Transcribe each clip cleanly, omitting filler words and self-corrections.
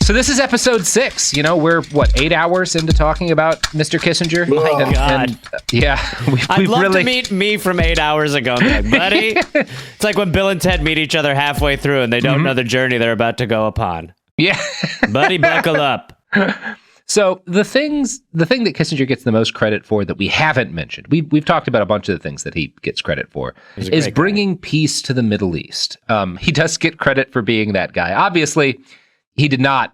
So this is episode 6. You know, we're, 8 hours into talking about Mr. Kissinger? Oh, God. And, yeah. I'd love to meet me from 8 hours ago. I'm like, buddy. It's like when Bill and Ted meet each other halfway through and they don't know the journey they're about to go upon. Yeah. Buddy, buckle up. So the thing that Kissinger gets the most credit for that we haven't mentioned, we've talked about a bunch of the things that he gets credit for, is bringing peace to the Middle East. He does get credit for being that guy. Obviously, he did not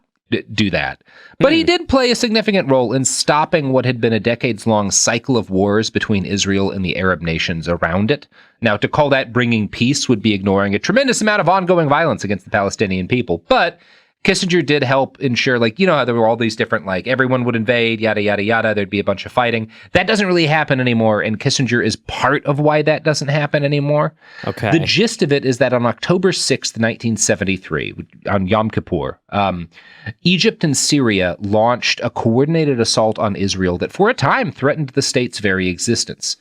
do that, but he did play a significant role in stopping what had been a decades-long cycle of wars between Israel and the Arab nations around it. Now, to call that bringing peace would be ignoring a tremendous amount of ongoing violence against the Palestinian people, but Kissinger did help ensure, how there were all these different, everyone would invade, yada, yada, yada. There'd be a bunch of fighting. That doesn't really happen anymore, and Kissinger is part of why that doesn't happen anymore. Okay. The gist of it is that on October 6th, 1973, on Yom Kippur, Egypt and Syria launched a coordinated assault on Israel that for a time threatened the state's very existence.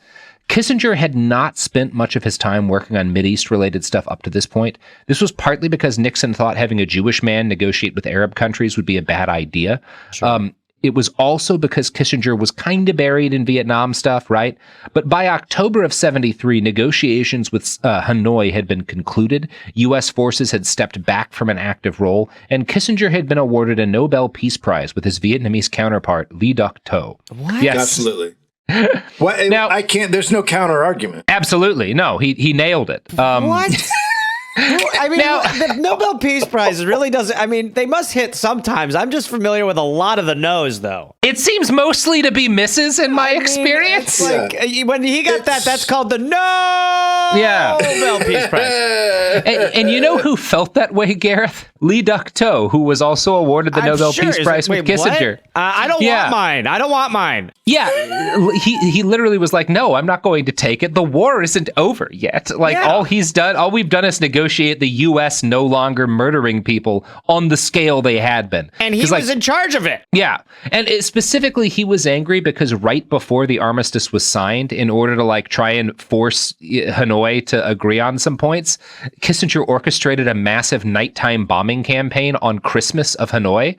Kissinger had not spent much of his time working on Mideast-related stuff up to this point. This was partly because Nixon thought having a Jewish man negotiate with Arab countries would be a bad idea. Sure. It was also because Kissinger was kind of buried in Vietnam stuff, right? But by October of 73, negotiations with Hanoi had been concluded. U.S. forces had stepped back from an active role, and Kissinger had been awarded a Nobel Peace Prize with his Vietnamese counterpart, Lee Duc-Tho. What? Yes. Absolutely. Well, now, I can't. There's no counter argument. Absolutely, no. He nailed it. What? I mean, the Nobel Peace Prize really doesn't. I mean, they must hit sometimes. I'm just familiar with a lot of the no's, though. It seems mostly to be misses in my experience. It's when he got that's called the Nobel Peace Prize. And you know who felt that way, Gareth? Lee Duc-Tho, who was also awarded the Nobel Peace Prize with Kissinger. I don't want mine. I don't want mine. Yeah, he literally was like, no, I'm not going to take it. The war isn't over yet. All we've done is negotiate the U.S. no longer murdering people on the scale they had been. And he was in charge of it. Yeah. And specifically, he was angry because right before the armistice was signed, in order to try and force Hanoi to agree on some points, Kissinger orchestrated a massive nighttime bombing campaign on Christmas of Hanoi.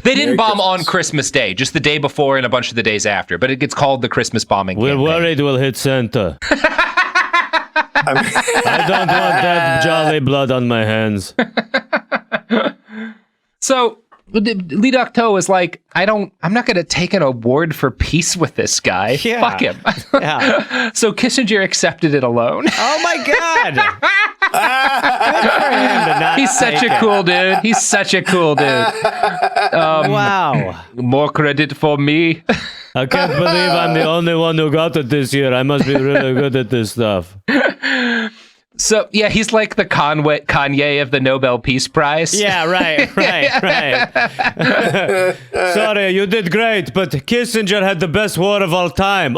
They didn't bomb on Christmas Day, just the day before and a bunch of the days after, but it gets called the Christmas bombing campaign. We're worried we'll hit Santa. I don't want that jolly blood on my hands. So Lee Duc-Tho was like, I'm not going to take an award for peace with this guy. Yeah. Fuck him. Yeah. So Kissinger accepted it alone. Oh my God. Good for him. He's such a cool dude. He's such a cool dude. Wow. More credit for me. I can't believe I'm the only one who got it this year. I must be really good at this stuff. So, yeah, he's like the Kanye of the Nobel Peace Prize. Yeah, right. Sorry, you did great, but Kissinger had the best war of all time.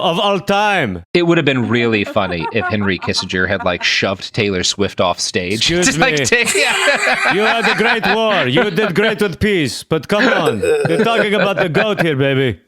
It would have been really funny if Henry Kissinger had, shoved Taylor Swift off stage. Excuse me. You had a great war. You did great with peace, but come on. You're talking about the GOAT here, baby.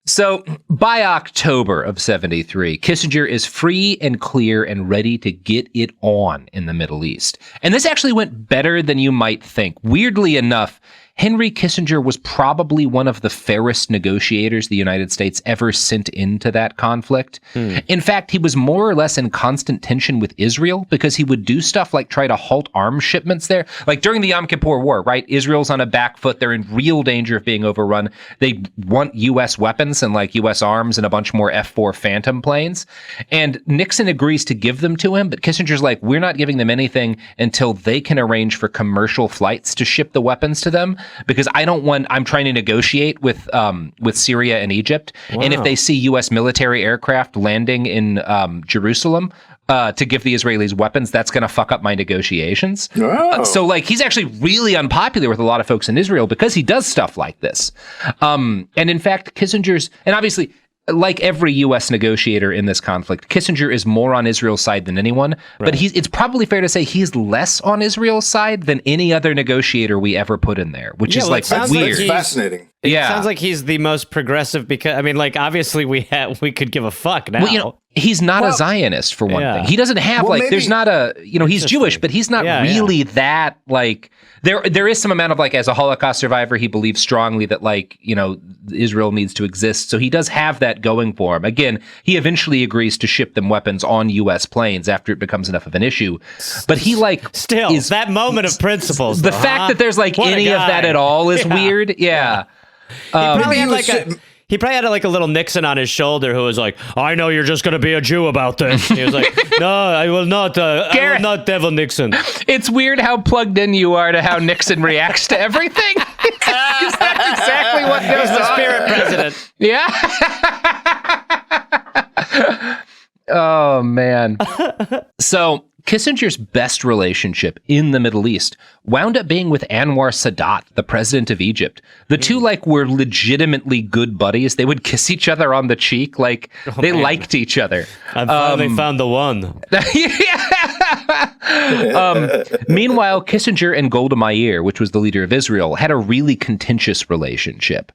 So by October of 73, Kissinger is free and clear and ready to get it on in the Middle East. And this actually went better than you might think. Weirdly enough, Henry Kissinger was probably one of the fairest negotiators the United States ever sent into that conflict. In fact, he was more or less in constant tension with Israel because he would do stuff like try to halt arms shipments there. Like during the Yom Kippur War, right? Israel's on a back foot. They're in real danger of being overrun. They want U.S. weapons and U.S. arms and a bunch more F-4 Phantom planes. And Nixon agrees to give them to him, but Kissinger's like, we're not giving them anything until they can arrange for commercial flights to ship the weapons to them. Because I'm trying to negotiate with Syria and Egypt. Wow. And if they see U.S. military aircraft landing in Jerusalem to give the Israelis weapons, that's going to fuck up my negotiations. Oh. So he's actually really unpopular with a lot of folks in Israel because he does stuff like this. And in fact, Kissinger's, and obviously, like every U.S. negotiator in this conflict, Kissinger is more on Israel's side than anyone, right. But it's probably fair to say he's less on Israel's side than any other negotiator we ever put in there, which is weird. That's fascinating. It sounds like he's the most progressive because, I mean, like, obviously we could give a fuck now. Well, he's not a Zionist, for one thing. He doesn't have, there's not a, he's Jewish, but he's not really that, like, there is some amount of, like, as a Holocaust survivor, he believes strongly that, like, Israel needs to exist. So he does have that going for him. Again, he eventually agrees to ship them weapons on U.S. planes after it becomes enough of an issue. But he, like, still, is that moment of principles. The fact that there's, like, any of that at all is weird. Yeah. He probably had like a little Nixon on his shoulder who was like, I know you're just going to be a Jew about this. He was like, no, I will not. I will not devil Nixon. It's weird how plugged in you are to how Nixon reacts to everything. Because that's exactly what goes on. The spirit president. Yeah. Oh, man. So Kissinger's best relationship in the Middle East wound up being with Anwar Sadat, the president of Egypt. The two, like, were legitimately good buddies. They would kiss each other on the cheek. Like, they liked each other. I finally found the one. Meanwhile, Kissinger and Golda Meir, which was the leader of Israel, had a really contentious relationship.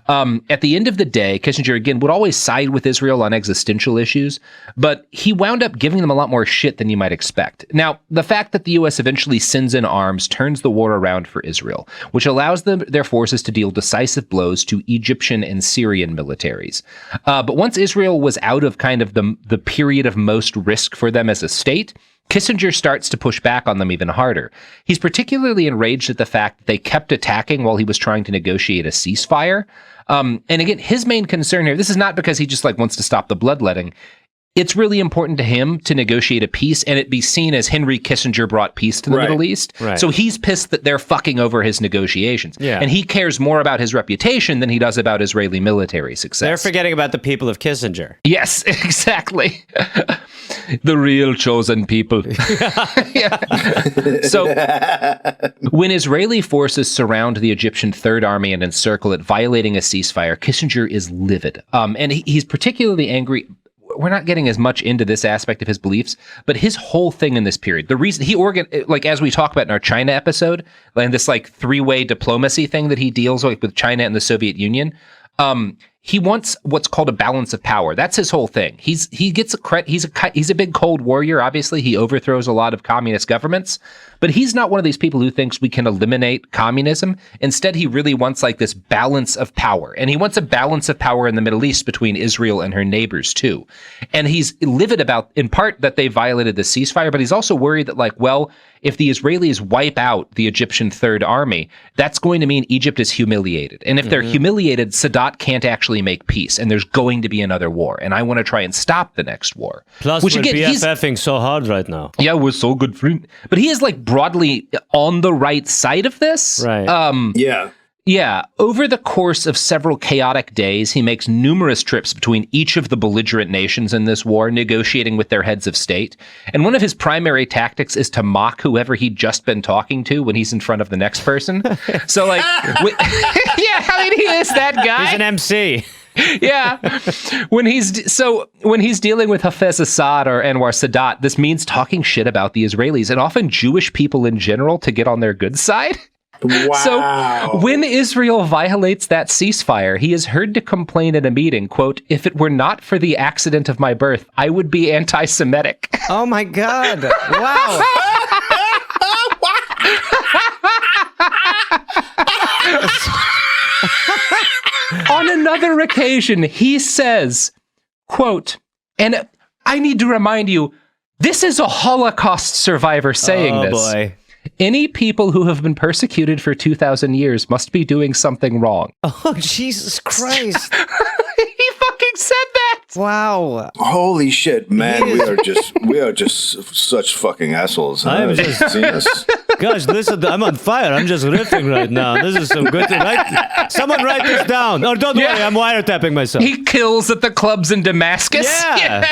At the end of the day, Kissinger, again, would always side with Israel on existential issues, but he wound up giving them a lot more shit than you might expect. Now, the fact that the U.S. eventually sends in arms turns the war around for Israel, which allows their forces to deal decisive blows to Egyptian and Syrian militaries. But once Israel was out of kind of the period of most risk for them as a state, Kissinger starts to push back on them even harder. He's particularly enraged at the fact that they kept attacking while he was trying to negotiate a ceasefire. And again, his main concern here, this is not because he just like wants to stop the bloodletting. It's really important to him to negotiate a peace and it be seen as Henry Kissinger brought peace to the Middle East. Right. So he's pissed that they're fucking over his negotiations. Yeah. And he cares more about his reputation than he does about Israeli military success. They're forgetting about the people of Kissinger. Yes, exactly. The real chosen people. So when Israeli forces surround the Egyptian Third Army and encircle it, violating a ceasefire, Kissinger is livid. And he's particularly angry. We're not getting as much into this aspect of his beliefs, but his whole thing in this period, the reason he like as we talk about in our China episode, and this like three-way diplomacy thing that he deals with China and the Soviet Union, he wants what's called a balance of power. That's his whole thing. He's a big Cold Warrior. Obviously, he overthrows a lot of communist governments, but he's not one of these people who thinks we can eliminate communism. Instead, he really wants like this balance of power, and he wants a balance of power in the Middle East between Israel and her neighbors too. And he's livid about, in part, that they violated the ceasefire, but he's also worried that, like, well, if the Israelis wipe out the Egyptian Third Army, that's going to mean Egypt is humiliated. And if they're humiliated, Sadat can't actually make peace, and there's going to be another war. And I want to try and stop the next war. Plus, which we're again, BFFing so hard right now. Yeah, we're so good friends. But he is like broadly on the right side of this. Right. Yeah. Over the course of several chaotic days, he makes numerous trips between each of the belligerent nations in this war, negotiating with their heads of state. And one of his primary tactics is to mock whoever he'd just been talking to when he's in front of the next person. So, like, yeah, I mean, he is that guy. He's an MC. Yeah. When he's dealing with Hafez Assad or Anwar Sadat, this means talking shit about the Israelis and often Jewish people in general to get on their good side. Wow. So when Israel violates that ceasefire, he is heard to complain in a meeting, quote, "If it were not for the accident of my birth, I would be anti-Semitic." Oh my God. Wow. On another occasion, he says, quote, and I need to remind you, this is a Holocaust survivor saying this. Oh boy. Any people who have been persecuted for 2,000 years must be doing something wrong. Oh, Jesus Christ. He fucking said that. Wow. Holy shit, man. We are just such fucking assholes. I'm just seen this. Gosh, listen, I'm on fire. I'm just riffing right now. This is some good thing. Someone write this down. Oh, don't worry. I'm wiretapping myself. He kills at the clubs in Damascus. Yeah.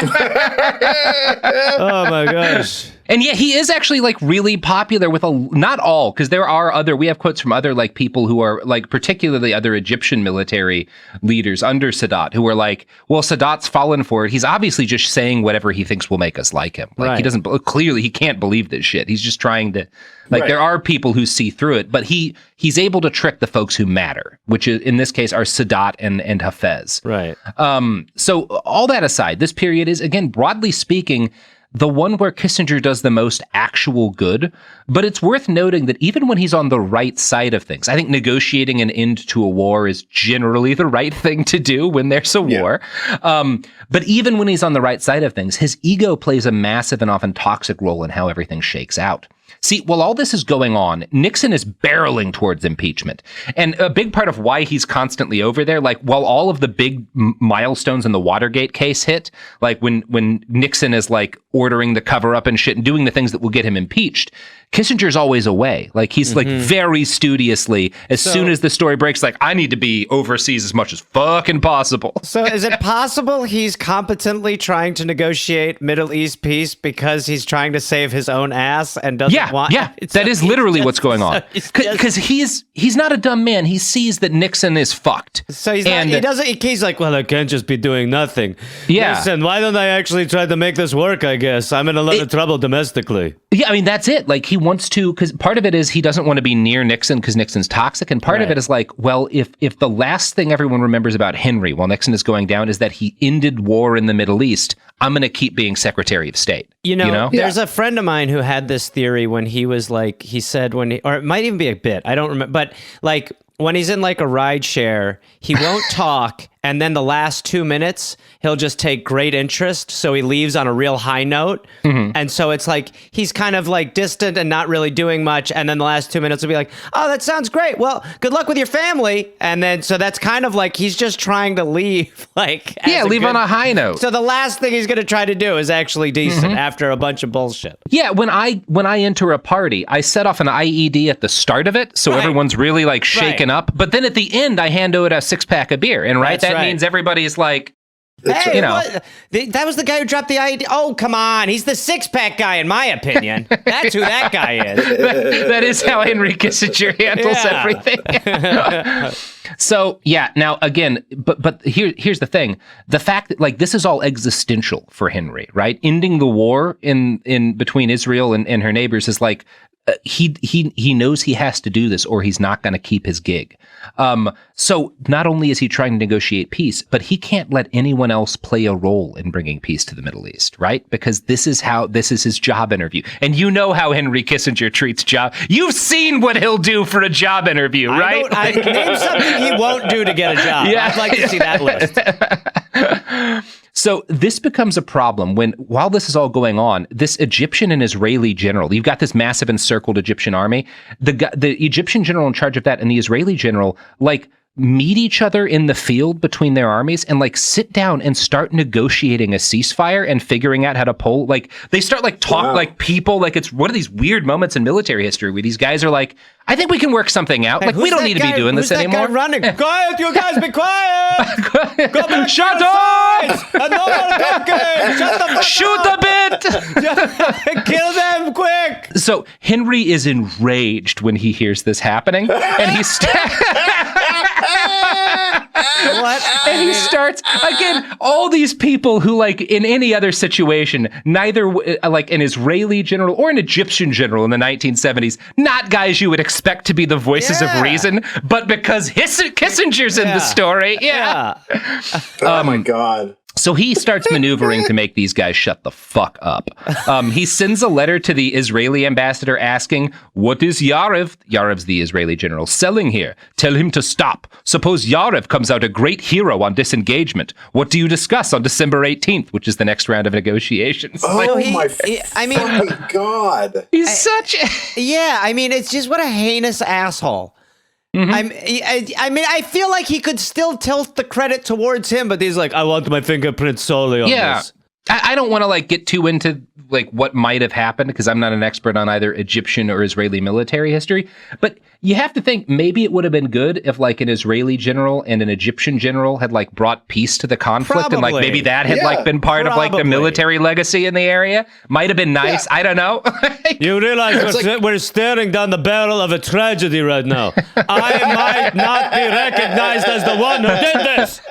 Oh, my gosh. And yeah, he is actually like really popular with not all, because there are we have quotes from other like people who are like particularly other Egyptian military leaders under Sadat who are like, well, Sadat's fallen for it. He's obviously just saying whatever he thinks will make us like him. Like he doesn't, clearly he can't believe this shit. He's just trying to, like there are people who see through it, but he's able to trick the folks who matter, which is in this case are Sadat and Hafez. Right. So all that aside, this period is, again, broadly speaking, the one where Kissinger does the most actual good. But it's worth noting that even when he's on the right side of things, I think negotiating an end to a war is generally the right thing to do when there's a war. But even when he's on the right side of things, his ego plays a massive and often toxic role in how everything shakes out. See, while all this is going on, Nixon is barreling towards impeachment. And a big part of why he's constantly over there, like while all of the big milestones in the Watergate case hit, like when Nixon is like ordering the cover up and shit and doing the things that will get him impeached, Kissinger's always away. Like he's like very studiously, as soon as the story breaks, like I need to be overseas as much as fucking possible. So is it possible he's competently trying to negotiate Middle East peace because he's trying to save his own ass and doesn't want? Yeah, that is literally what's going on. Because he's not a dumb man. He sees that Nixon is fucked. So he's like, well, I can't just be doing nothing. Yeah. Listen, why don't I actually try to make this work, I guess? I'm in a lot of trouble domestically. Yeah, I mean, that's it. Like, he wants to, because part of it is he doesn't want to be near Nixon because Nixon's toxic. And part of it is like, well, if the last thing everyone remembers about Henry while Nixon is going down is that he ended war in the Middle East, I'm going to keep being Secretary of State. You know? There's a friend of mine who had this theory when he was like, he said or it might even be a bit, I don't remember, but like when he's in like a ride share, he won't talk. And then the last 2 minutes, he'll just take great interest. So he leaves on a real high note. And so it's like, he's kind of like distant and not really doing much. And then the last 2 minutes will be like, oh, that sounds great. Well, good luck with your family. And then, so that's kind of like, he's just trying to leave. Leave on a high note. So the last thing he's going to try to do is actually decent after a bunch of bullshit. Yeah, when I enter a party, I set off an IED at the start of it. So everyone's really like shaken up. But then at the end, I hand out a 6-pack of beer. And that means everybody's like, hey, that was the guy who dropped the idea. Oh, come on. He's the 6-pack guy, in my opinion. That's who that guy is. That is how Henry Kissinger handles everything. So, yeah, now, again, but here's the thing. The fact that, like, this is all existential for Henry, right? Ending the war in between Israel and her neighbors is like, he knows he has to do this or he's not going to keep his gig. So not only is he trying to negotiate peace, but he can't let anyone else play a role in bringing peace to the Middle East, right? Because this is his job interview. And you know how Henry Kissinger treats job. You've seen what he'll do for a job interview, right? Name something he won't do to get a job. Yeah. I'd like to see that list. So this becomes a problem while this is all going on, this Egyptian and Israeli general, you've got this massive encircled Egyptian army, the Egyptian general in charge of that and the Israeli general, like, meet each other in the field between their armies and like sit down and start negotiating a ceasefire and figuring out how to pull, like they start like talk like people, like it's one of these weird moments in military history where these guys are like, I think we can work something out. Like we don't need to be doing this anymore. Guy running? Quiet, you guys, be quiet. Go back. Shut up! No more talking. Shut the fuck Shoot up. a bit. Kill them quick. So Henry is enraged when he hears this happening, and he And he starts, again, all these people who, like, in any other situation, neither, like, an Israeli general or an Egyptian general in the 1970s, not guys you would expect to be the voices of reason, but because Kissinger's in the story. Oh, my God. So he starts maneuvering to make these guys shut the fuck up. He sends a letter to the Israeli ambassador asking, what is Yarev's the Israeli general, selling here? Tell him to stop. Suppose Yarev comes out a great hero on disengagement. What do you discuss on December 18th, which is the next round of negotiations? My God. He's such a... Yeah, I mean, it's just what a heinous asshole. I mean, I feel like he could still tilt the credit towards him, but he's like, I want my fingerprint solely on this. I don't want to like get too into like what might have happened because I'm not an expert on either Egyptian or Israeli military history, but you have to think maybe it would have been good if like an Israeli general and an Egyptian general had like brought peace to the conflict and like maybe that had like been part of like the military legacy in the area. Might have been nice. I don't know. You realize we're staring down the barrel of a tragedy right now. I might not be recognized as the one who did this.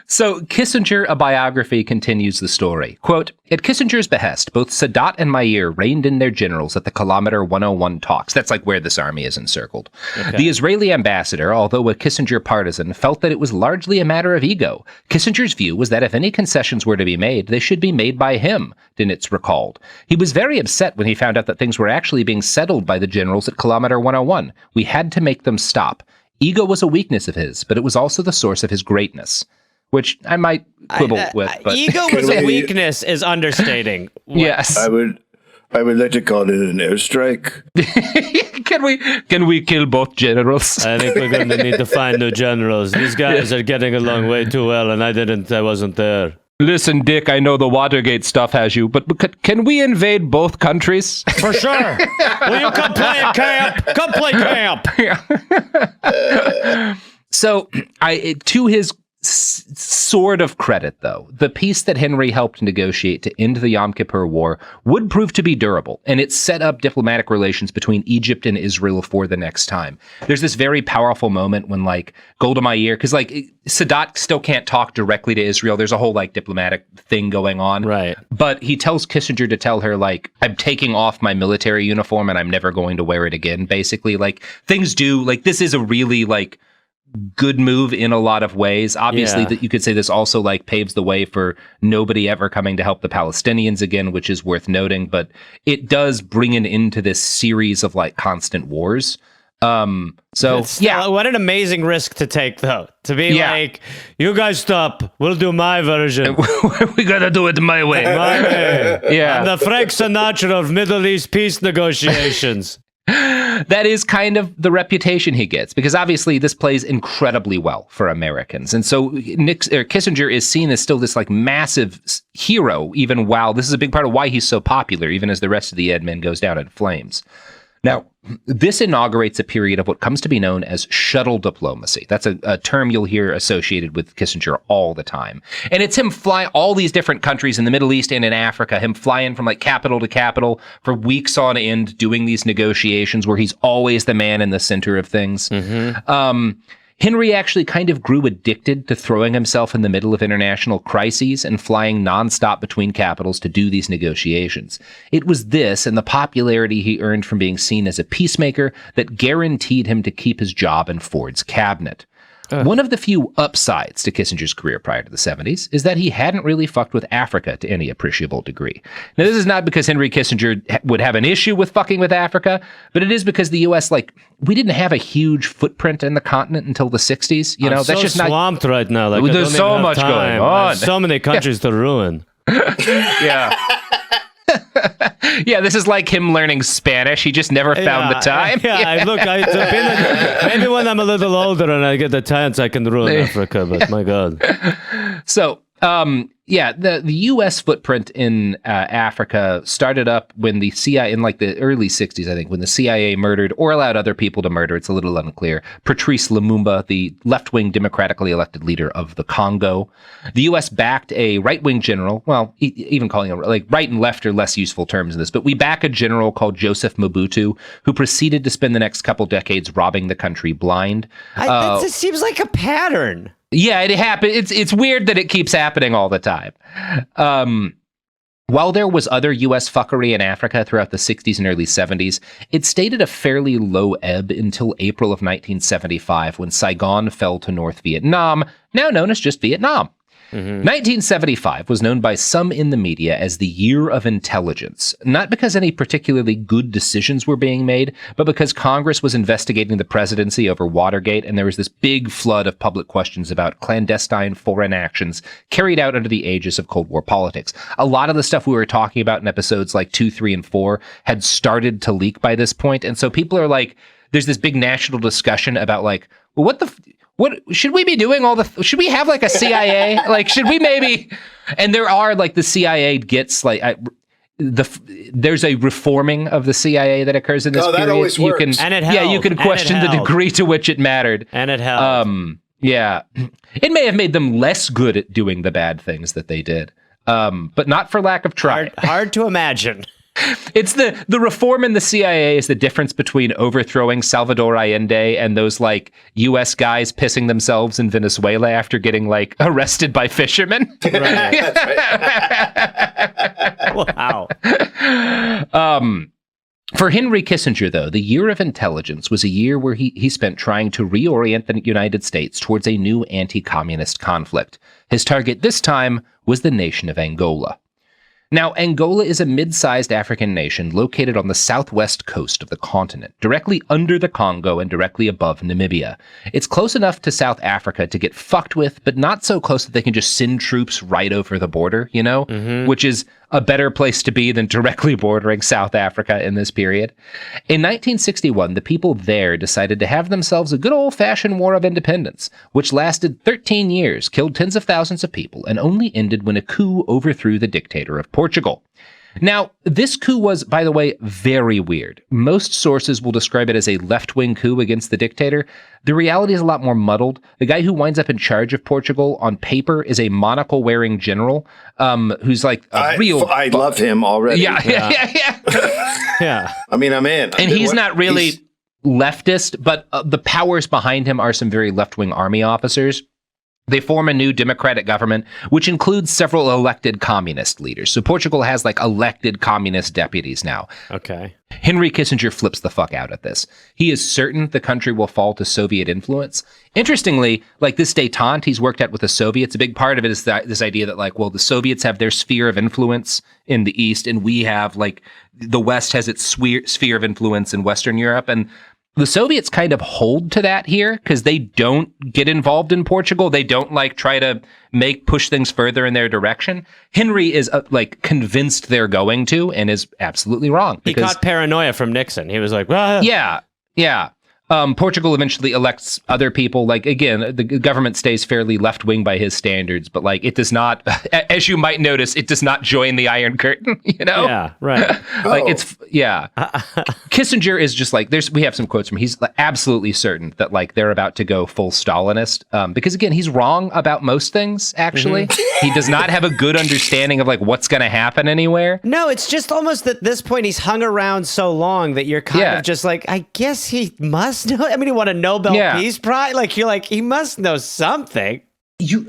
So Kissinger, a biography, continues the story. Quote, at Kissinger's behest, both Sadat and Meir reined in their generals at the Kilometer 101 talks. That's like where this army is encircled. Okay. The Israeli ambassador, although a Kissinger partisan, felt that it was largely a matter of ego. Kissinger's view was that if any concessions were to be made, they should be made by him, Dinitz recalled. He was very upset when he found out that things were actually being settled by the generals at Kilometer 101. We had to make them stop. Ego was a weakness of his, but it was also the source of his greatness. Which I might quibble with, but ego was a weakness is understating. Yes, I would like to call it an airstrike. Can we kill both generals? I think we're going to need to find new generals. These guys are getting along way too well, and I wasn't there. Listen, Dick, I know the Watergate stuff has you, but can we invade both countries? For sure. Will you come play at camp? Come play camp. So, to his sort of credit, though, the peace that Henry helped negotiate to end the Yom Kippur War would prove to be durable, and it set up diplomatic relations between Egypt and Israel for the next time. There's this very powerful moment when, like, Golda Meir, because, like, Sadat still can't talk directly to Israel. There's a whole, like, diplomatic thing going on. Right. But he tells Kissinger to tell her, like, I'm taking off my military uniform and I'm never going to wear it again, basically. Like, things do, like, this is a really, like, good move in a lot of ways. Obviously, that you could say this also like paves the way for nobody ever coming to help the Palestinians again, which is worth noting. But it does bring an end to this series of like constant wars. What an amazing risk to take, though. To be like, you guys stop. We'll do my version. We gotta do it my way. My way. Yeah. I'm the Frank Sinatra of Middle East peace negotiations. That is kind of the reputation he gets, because obviously this plays incredibly well for Americans. And so Kissinger is seen as still this like massive hero, even while this is a big part of why he's so popular, even as the rest of the Ed Men goes down in flames. Now, this inaugurates a period of what comes to be known as shuttle diplomacy. That's a term you'll hear associated with Kissinger all the time. And it's him fly all these different countries in the Middle East and in Africa, him flying from like capital to capital for weeks on end, doing these negotiations where he's always the man in the center of things. Mm-hmm. Henry actually kind of grew addicted to throwing himself in the middle of international crises and flying nonstop between capitals to do these negotiations. It was this and the popularity he earned from being seen as a peacemaker that guaranteed him to keep his job in Ford's cabinet. One of the few upsides to Kissinger's career prior to the 70s is that he hadn't really fucked with Africa to any appreciable degree. Now, this is not because Henry Kissinger would have an issue with fucking with Africa, but it is because the U.S., like, we didn't have a huge footprint in the continent until the 60s. You know, that's just not swamped right now. Like, there's so much going on. So many countries to ruin. Yeah. Yeah, this is like him learning Spanish. He just never found the time. Look, maybe when I'm a little older and I get the chance, I can ruin Africa, but my God. So, the U.S. footprint in Africa started up when the CIA, in like the early 60s, I think, when the CIA murdered or allowed other people to murder, it's a little unclear, Patrice Lumumba, the left-wing democratically elected leader of the Congo. The U.S. backed a right-wing general, well, even calling him, like, right and left are less useful terms in this, but we back a general called Joseph Mobutu, who proceeded to spend the next couple decades robbing the country blind. It seems like a pattern. Yeah, it happened. It's weird that it keeps happening all the time. While there was other U.S. fuckery in Africa throughout the 60s and early 70s, it stayed at a fairly low ebb until April of 1975, when Saigon fell to North Vietnam, now known as just Vietnam. 1975 was known by some in the media as the Year of Intelligence, not because any particularly good decisions were being made, but because Congress was investigating the presidency over Watergate, and there was this big flood of public questions about clandestine foreign actions carried out under the aegis of Cold War politics. A lot of the stuff we were talking about in episodes like 2, 3, and 4 had started to leak by this point, and so people are like, there's this big national discussion about like, well, what should we be doing should we have like a CIA? Like, should we maybe, and there are like the CIA gets like, there's a reforming of the CIA that occurs in this period. That always works. And it held. You can question the degree to which it mattered. And it held. Yeah. It may have made them less good at doing the bad things that they did. But not for lack of try. Hard to imagine. It's the reform in the CIA is the difference between overthrowing Salvador Allende and those like U.S. guys pissing themselves in Venezuela after getting like arrested by fishermen. Right. Wow. For Henry Kissinger, though, the year of intelligence was a year where he spent trying to reorient the United States towards a new anti-communist conflict. His target this time was the nation of Angola. Now, Angola is a mid-sized African nation located on the southwest coast of the continent, directly under the Congo and directly above Namibia. It's close enough to South Africa to get fucked with, but not so close that they can just send troops right over the border, which is a better place to be than directly bordering South Africa in this period. In 1961, the people there decided to have themselves a good old-fashioned war of independence, which lasted 13 years, killed tens of thousands of people, and only ended when a coup overthrew the dictator of Portugal. Now, this coup was, by the way, very weird. Most sources will describe it as a left-wing coup against the dictator. The reality is a lot more muddled. The guy who winds up in charge of Portugal on paper is a monocle-wearing general who's like I love him already. Yeah. Yeah. I mean, I'm in. And he's not really leftist, but the powers behind him are some very left-wing army officers. They form a new democratic government, which includes several elected communist leaders. So Portugal has like elected communist deputies now. Okay. Henry Kissinger flips the fuck out at this. He is certain the country will fall to Soviet influence. Interestingly, like this détente he's worked at with the Soviets, a big part of it is this idea that like, well, the Soviets have their sphere of influence in the East, and we have like the West has its sphere of influence in Western Europe. And the Soviets kind of hold to that here because they don't get involved in Portugal. They don't like try to push things further in their direction. Henry is like convinced they're going to, and is absolutely wrong. He caught paranoia from Nixon. He was like, well, yeah. Portugal eventually elects other people. Like, again, the government stays fairly left-wing by his standards, but like it does not, as you might notice, it does not join the Iron Curtain, Yeah, right. Kissinger is just like, we have some quotes from him. He's absolutely certain that like they're about to go full Stalinist, because again, he's wrong about most things, actually. He does not have a good understanding of like what's going to happen anywhere. No, it's just almost at this point he's hung around so long that you're kind of just like, I guess he must know. I mean, he won a Nobel Peace Prize. Like, you're like, he must know something.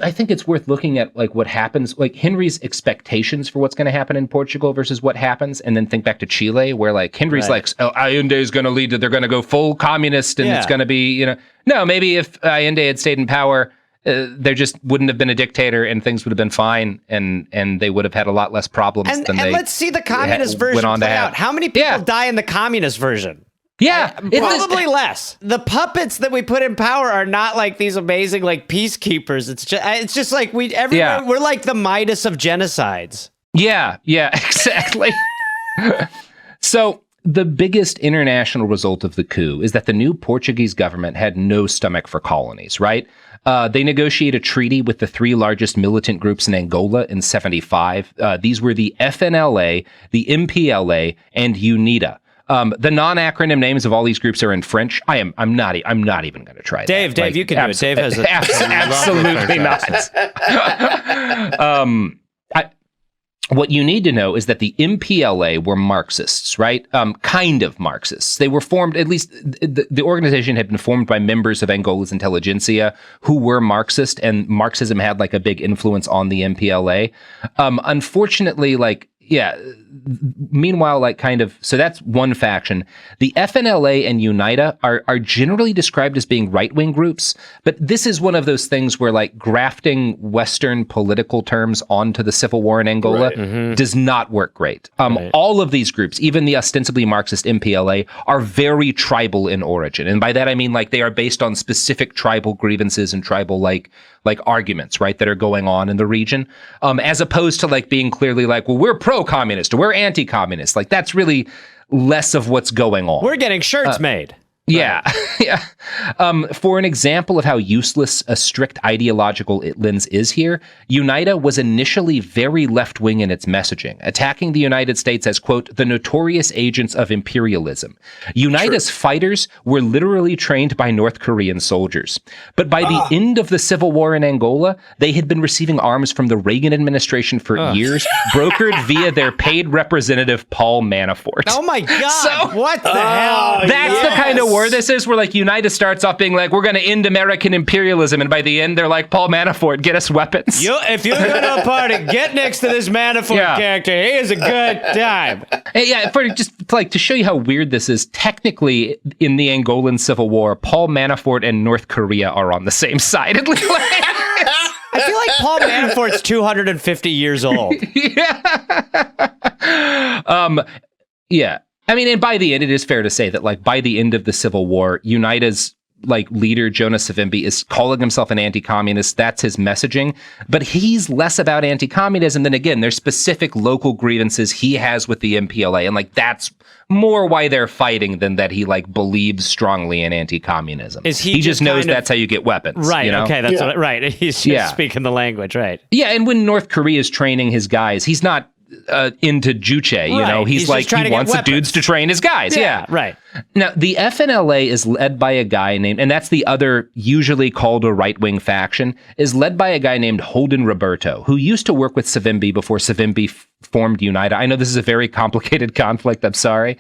I think it's worth looking at like what happens, like Henry's expectations for what's going to happen in Portugal versus what happens, and then think back to Chile, where like Henry's like, oh, Allende is going to lead to, they're going to go full communist, and it's going to be, no, maybe if Allende had stayed in power, there just wouldn't have been a dictator, and things would have been fine, and they would have had a lot less problems than they. And let's see the communist version play out. How many people die in the communist version? Yeah, probably less. The puppets that we put in power are not like these amazing like peacekeepers. It's just like we're like the Midas of genocides. Yeah, exactly. So the biggest international result of the coup is that the new Portuguese government had no stomach for colonies, right? They negotiate a treaty with the three largest militant groups in Angola in 1975. These were the FNLA, the MPLA, and UNITA. The non-acronym names of all these groups are in French. I'm not even going to try that. Dave, you can do it. Dave has absolutely not. What you need to know is that the MPLA were Marxists, right? Kind of Marxists. They were formed, at least the organization had been formed by members of Angola's intelligentsia who were Marxist, and Marxism had like a big influence on the MPLA. Unfortunately, meanwhile, so that's one faction. The FNLA and UNITA are generally described as being right-wing groups, but this is one of those things where like grafting Western political terms onto the civil war in Angola does not work great. All of these groups, even the ostensibly Marxist MPLA, are very tribal in origin. And by that, I mean like they are based on specific tribal grievances and tribal like arguments, right, that are going on in the region, as opposed to like being clearly like, well, we're pro-communist or we're anti-communist. Like that's really less of what's going on. We're getting shirts made. Yeah. Yeah. For an example of how useless a strict ideological lens is here, UNITA was initially very left-wing in its messaging, attacking the United States as, quote, the notorious agents of imperialism. UNITA's fighters were literally trained by North Korean soldiers. But by the end of the civil war in Angola, they had been receiving arms from the Reagan administration for years, brokered via their paid representative, Paul Manafort. Oh my God. So, what the hell? That's the kind of war this is, where like UNITA starts off being like, we're going to end American imperialism. And by the end, they're like, Paul Manafort, get us weapons. If you're going to a party, get next to this Manafort character. He is a good time. Yeah, for just like to show you how weird this is, technically in the Angolan Civil War, Paul Manafort and North Korea are on the same side. At least. I feel like Paul Manafort's 250 years old. Yeah. I mean, and by the end, it is fair to say that, like, by the end of the Civil War, UNITA's, like, leader, Jonas Savimbi, is calling himself an anti-communist. That's his messaging. But he's less about anti-communism than, again, there's specific local grievances he has with the MPLA. And, like, that's more why they're fighting than that he, like, believes strongly in anti-communism. He just knows that's how you get weapons. Right, you know? okay, that's right. He's just speaking the language, right. Yeah, and when North Korea is training his guys, he's not into Juche, you know, he's like, he wants the dudes to train his guys. Yeah, right. Now, the FNLA is led by a guy named, and that's the other usually called a right-wing faction, is led by a guy named Holden Roberto, who used to work with Savimbi before Savimbi formed UNITA. I know this is a very complicated conflict, I'm sorry.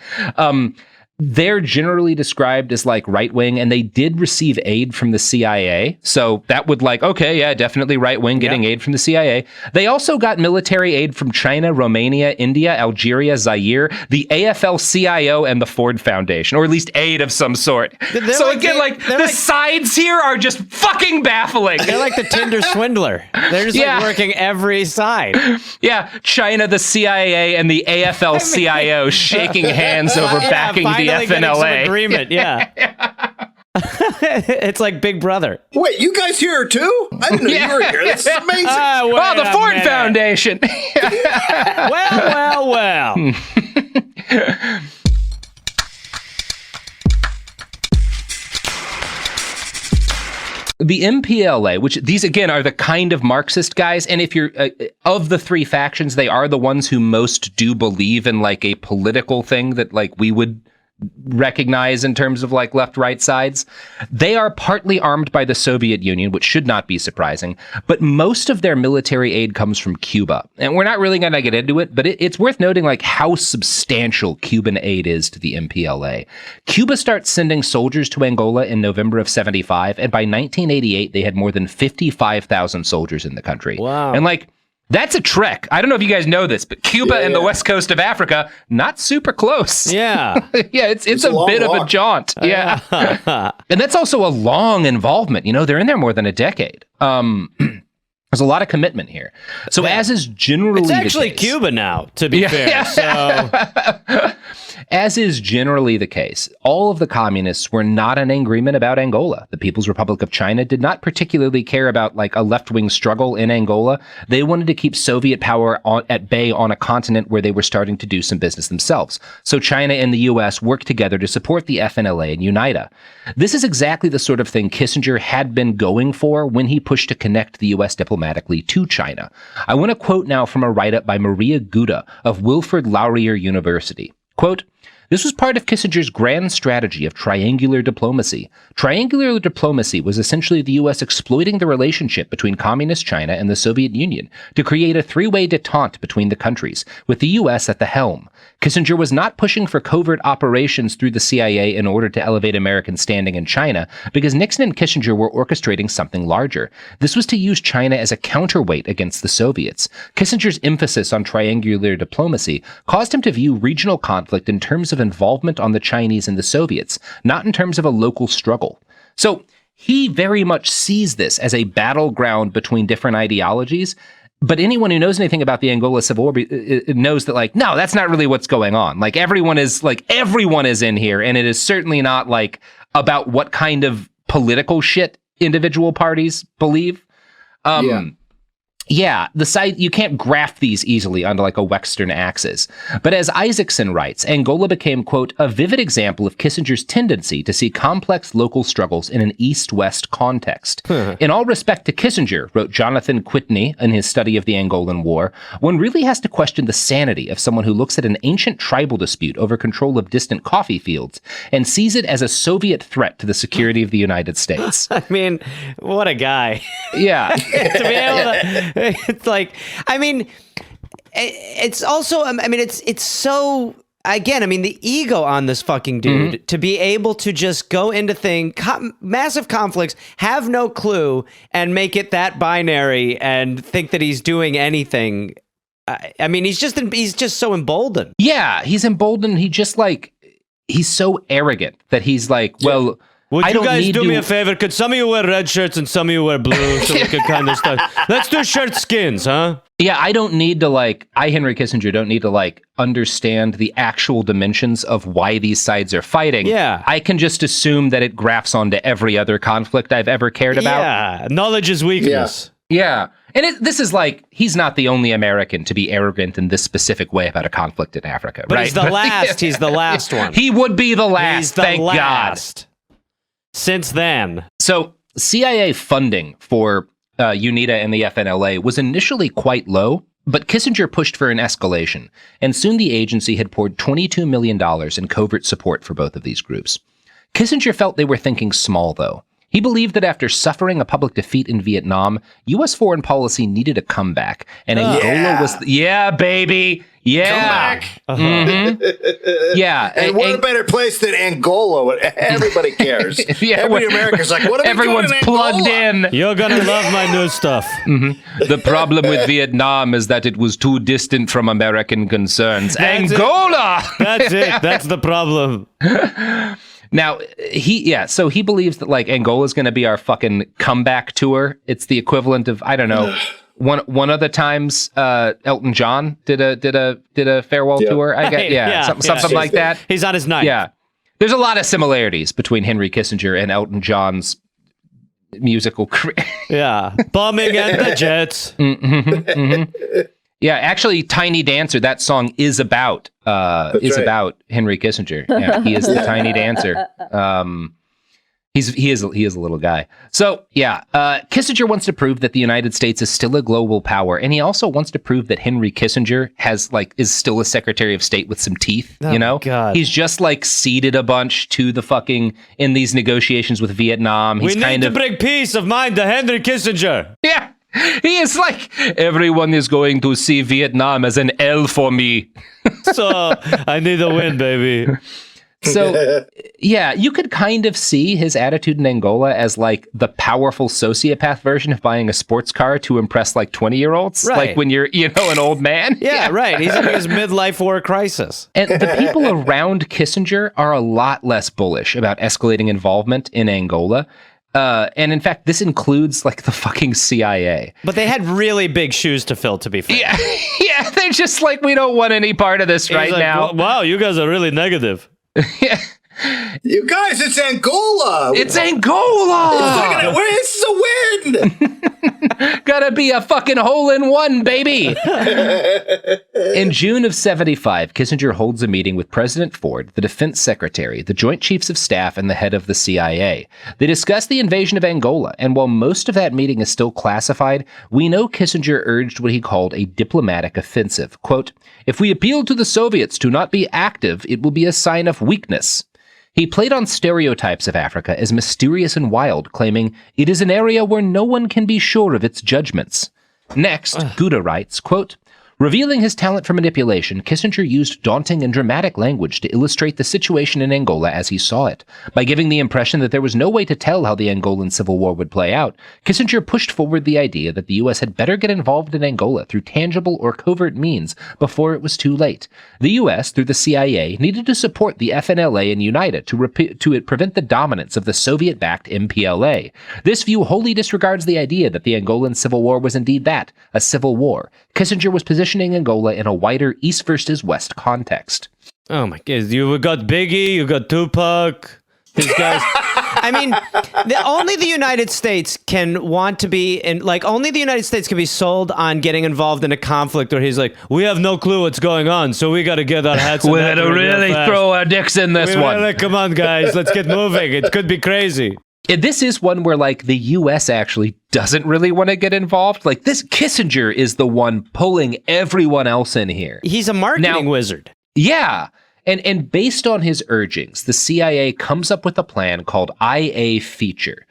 They're generally described as like right wing, and they did receive aid from the CIA. So that would like, okay, yeah, definitely right wing getting aid from the CIA. They also got military aid from China, Romania, India, Algeria, Zaire, the AFL-CIO, and the Ford Foundation, or at least aid of some sort. So again, the sides here are just fucking baffling. They're like the Tinder swindler. They're just like working every side. Yeah, China, the CIA, and the AFL-CIO shaking hands over backing the FNLA. Some agreement, it's like Big Brother. Wait, you guys here too? I didn't know you were here. This is amazing. The Ford Foundation. well. The MPLA, which these again are the kind of Marxist guys, and if you're of the three factions, they are the ones who most do believe in like a political thing that like we would recognize in terms of like left-right sides. They are partly armed by the Soviet Union, which should not be surprising, but most of their military aid comes from Cuba. And we're not really going to get into it, but it's worth noting like how substantial Cuban aid is to the MPLA. Cuba starts sending soldiers to Angola in November of 75, and by 1988, they had more than 55,000 soldiers in the country. Wow. And like, that's a trek. I don't know if you guys know this, but Cuba and the west coast of Africa, not super close. Yeah. It's a bit of a jaunt. Yeah. And that's also a long involvement. You know, they're in there more than a decade. There's a lot of commitment here. So as is generally it's actually the case, Cuba now, to be fair. So as is generally the case, all of the communists were not in agreement about Angola. The People's Republic of China did not particularly care about like a left-wing struggle in Angola. They wanted to keep Soviet power at bay on a continent where they were starting to do some business themselves. So China and the US worked together to support the FNLA and UNITA. This is exactly the sort of thing Kissinger had been going for when he pushed to connect the US diplomatically to China. I want to quote now from a write-up by Maria Guda of Wilfrid Laurier University. Quote, "This was part of Kissinger's grand strategy of triangular diplomacy. Triangular diplomacy was essentially the U.S. exploiting the relationship between Communist China and the Soviet Union to create a three-way detente between the countries, with the U.S. at the helm. Kissinger was not pushing for covert operations through the CIA in order to elevate American standing in China, because Nixon and Kissinger were orchestrating something larger. This was to use China as a counterweight against the Soviets. Kissinger's emphasis on triangular diplomacy caused him to view regional conflict in terms of involvement on the Chinese and the Soviets, not in terms of a local struggle." So he very much sees this as a battleground between different ideologies. But anyone who knows anything about the Angola Civil War knows that, like, no, that's not really what's going on. Like, everyone is in here, and it is certainly not, like, about what kind of political shit individual parties believe. Yeah, the side you can't graft these easily onto like a Western axis. But as Isaacson writes, Angola became, quote, a vivid example of Kissinger's tendency to see complex local struggles in an East-West context. In all respect to Kissinger, wrote Jonathan Quitney in his study of the Angolan War, one really has to question the sanity of someone who looks at an ancient tribal dispute over control of distant coffee fields and sees it as a Soviet threat to the security of the United States. I mean, what a guy. Yeah. To be able to, it's like, I mean, it's also, I mean, it's so, again, I mean, the ego on this fucking dude to be able to just go into massive conflicts, have no clue, and make it that binary and think that he's doing anything. I mean, he's just so emboldened. Yeah, he's emboldened. He's so arrogant that he's like, well, would I you don't guys need do to... me a favor? Could some of you wear red shirts and some of you wear blue so we can kind of start? Let's do shirt skins, huh? Yeah, I don't need to Henry Kissinger, don't need to understand the actual dimensions of why these sides are fighting. Yeah. I can just assume that it graphs onto every other conflict I've ever cared about. Yeah, knowledge is weakness. Yeah. And this is he's not the only American to be arrogant in this specific way about a conflict in Africa, but right? He's the last. He's the last one. He would be the last, he's the thank last. God. Since then. So CIA funding for UNITA and the FNLA was initially quite low, but Kissinger pushed for an escalation, and soon the agency had poured $22 million in covert support for both of these groups. Kissinger felt they were thinking small, though. He believed that after suffering a public defeat in Vietnam, U.S. foreign policy needed a comeback, and Angola was... Yeah, baby! Yeah! Yeah. And what a better place than Angola? Everybody cares. Every American's like, what are everyone's we doing in plugged Angola? in. You're gonna love my new stuff. The problem with Vietnam is that it was too distant from American concerns. Angola! That's it. That's the problem. Now, so he believes that Angola is going to be our fucking comeback tour. It's the equivalent of, I don't know, one of the times Elton John did a farewell tour. I guess, something like that. He's on his ninth. Yeah, there's a lot of similarities between Henry Kissinger and Elton John's musical career. Yeah, bombing and the Jets. Yeah, actually, Tiny Dancer, that song is about about Henry Kissinger. Yeah, he is the Tiny Dancer. He is a little guy. So yeah, Kissinger wants to prove that the United States is still a global power, and he also wants to prove that Henry Kissinger is still a Secretary of State with some teeth. Oh, God. He's just ceded a bunch to the fucking in these negotiations with Vietnam. He's we need to bring peace of mind to Henry Kissinger. Yeah. He is everyone is going to see Vietnam as an L for me. So I need a win, baby. So, yeah, you could kind of see his attitude in Angola as the powerful sociopath version of buying a sports car to impress 20-year-olds. Right. When you're, an old man. Yeah, right. He's in his midlife war crisis. And the people around Kissinger are a lot less bullish about escalating involvement in Angola. And in fact, this includes the fucking CIA. But they had really big shoes to fill, to be fair. Yeah, they're just we don't want any part of this right now. Wow, you guys are really negative. Yeah. You guys, it's Angola. It's Angola. This is a win. Gotta be a fucking hole-in-one, baby. In June of 1975, Kissinger holds a meeting with President Ford, the Defense Secretary, the Joint Chiefs of Staff, and the head of the CIA. They discuss the invasion of Angola, and while most of that meeting is still classified, we know Kissinger urged what he called a diplomatic offensive. Quote, "If we appeal to the Soviets to not be active, it will be a sign of weakness." He played on stereotypes of Africa as mysterious and wild, claiming, "It is an area where no one can be sure of its judgments." Next, Gouda writes, quote, "Revealing his talent for manipulation, Kissinger used daunting and dramatic language to illustrate the situation in Angola as he saw it. By giving the impression that there was no way to tell how the Angolan Civil War would play out, Kissinger pushed forward the idea that the U.S. had better get involved in Angola through tangible or covert means before it was too late. The U.S., through the CIA, needed to support the FNLA and UNITA to prevent the dominance of the Soviet-backed MPLA. This view wholly disregards the idea that the Angolan Civil War was indeed that, a civil war. Kissinger was positioning Angola in a wider East versus West context." Oh my God! You got Biggie, you got Tupac. These guys. I mean, only the United States can want to be in, like, only the United States can be sold on getting involved in a conflict where he's like, we have no clue what's going on, so we got to get our hats. We got to really throw our dicks in this one. Come on, guys, let's get moving. It could be crazy. This is one where, like, the U.S. actually doesn't really want to get involved. Like, this Kissinger is the one pulling everyone else in here. He's a marketing wizard. Yeah. And based on his urgings, the CIA comes up with a plan called IA Feature.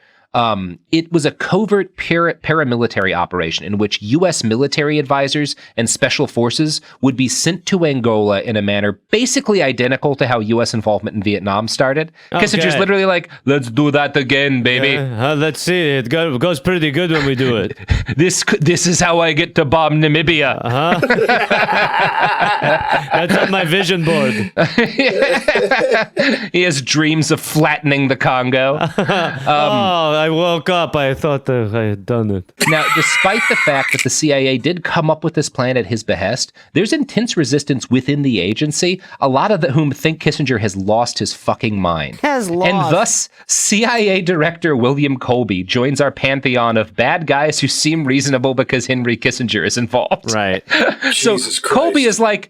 It was a covert paramilitary operation in which U.S. military advisors and special forces would be sent to Angola in a manner basically identical to how U.S. involvement in Vietnam started. Okay. Kissinger's literally like, let's do that again, baby. Let's see. It goes pretty good when we do it. This is how I get to bomb Namibia. That's on my vision board. He has dreams of flattening the Congo. I woke up. I thought that I had done it. Now, despite the fact that the CIA did come up with this plan at his behest, there's intense resistance within the agency, a lot of whom think Kissinger has lost his fucking mind. And thus, CIA Director William Colby joins our pantheon of bad guys who seem reasonable because Henry Kissinger is involved. Right. So Colby is like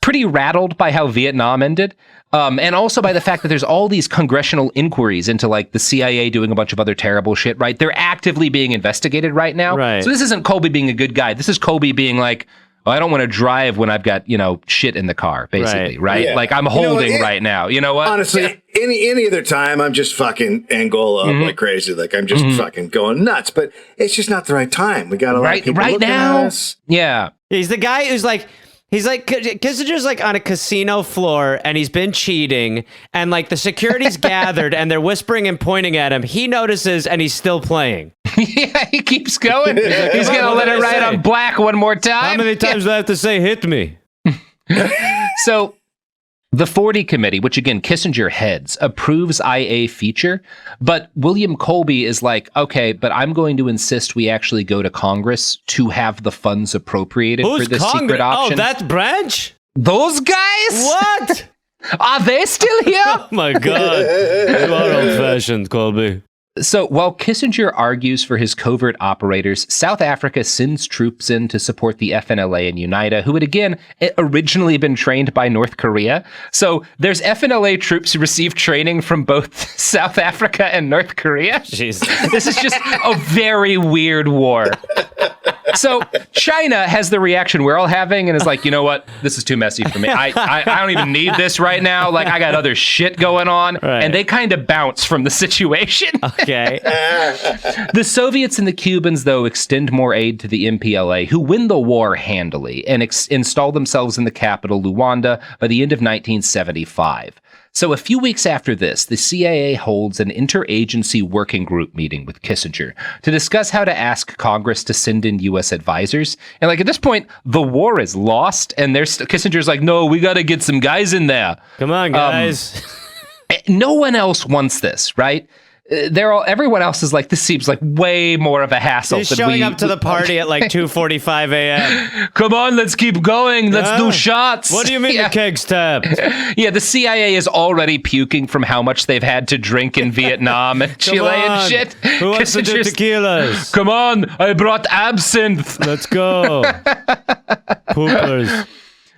pretty rattled by how Vietnam ended. And also by the fact that there's all these congressional inquiries into like the CIA doing a bunch of other terrible shit, right? They're actively being investigated right now. Right. So this isn't Colby being a good guy. This is Colby being like, oh, I don't want to drive when I've got, shit in the car, basically, right? Yeah. Like I'm holding right now. You know what? Honestly, any other time, I'm just fucking Angola up like crazy. Like I'm just fucking going nuts. But it's just not the right time. We got a lot of people looking at us. Yeah. He's the guy who's like, Kissinger's like on a casino floor and he's been cheating and like the security's gathered and they're whispering and pointing at him. He notices and he's still playing. Yeah, he keeps going. He's going to let it ride on black one more time. How many times do I have to say hit me? So the 40 committee, which again, Kissinger heads, approves IA Feature, but William Colby is like, okay, but I'm going to insist we actually go to Congress to have the funds appropriated for this secret option. Oh, that branch? Those guys? What? Are they still here? Oh my God. You are old-fashioned, Colby. So while Kissinger argues for his covert operators, South Africa sends troops in to support the FNLA and UNITA, who had again originally been trained by North Korea. So there's FNLA troops who receive training from both South Africa and North Korea. Jesus. This is just a very weird war. So China has the reaction we're all having and is like, you know what? This is too messy for me. I don't even need this right now. Like, I got other shit going on. Right. And they kind of bounce from the situation. Okay. The Soviets and the Cubans, though, extend more aid to the MPLA, who win the war handily and install themselves in the capital, Luanda, by the end of 1975. So a few weeks after this, the CIA holds an interagency working group meeting with Kissinger to discuss how to ask Congress to send in U.S. advisors. And like at this point, the war is lost, and Kissinger's like, no, we got to get some guys in there. Come on, guys. No one else wants this, right? Everyone else is like, this seems like way more of a hassle. He's showing up to the party at like 2:45 a.m. Come on, let's keep going. Let's do shots. What do you mean the keg's tapped? Yeah, the CIA is already puking from how much they've had to drink in Vietnam and Chile and shit. Who wants to do tequilas? Come on, I brought absinthe. Let's go. Poopers.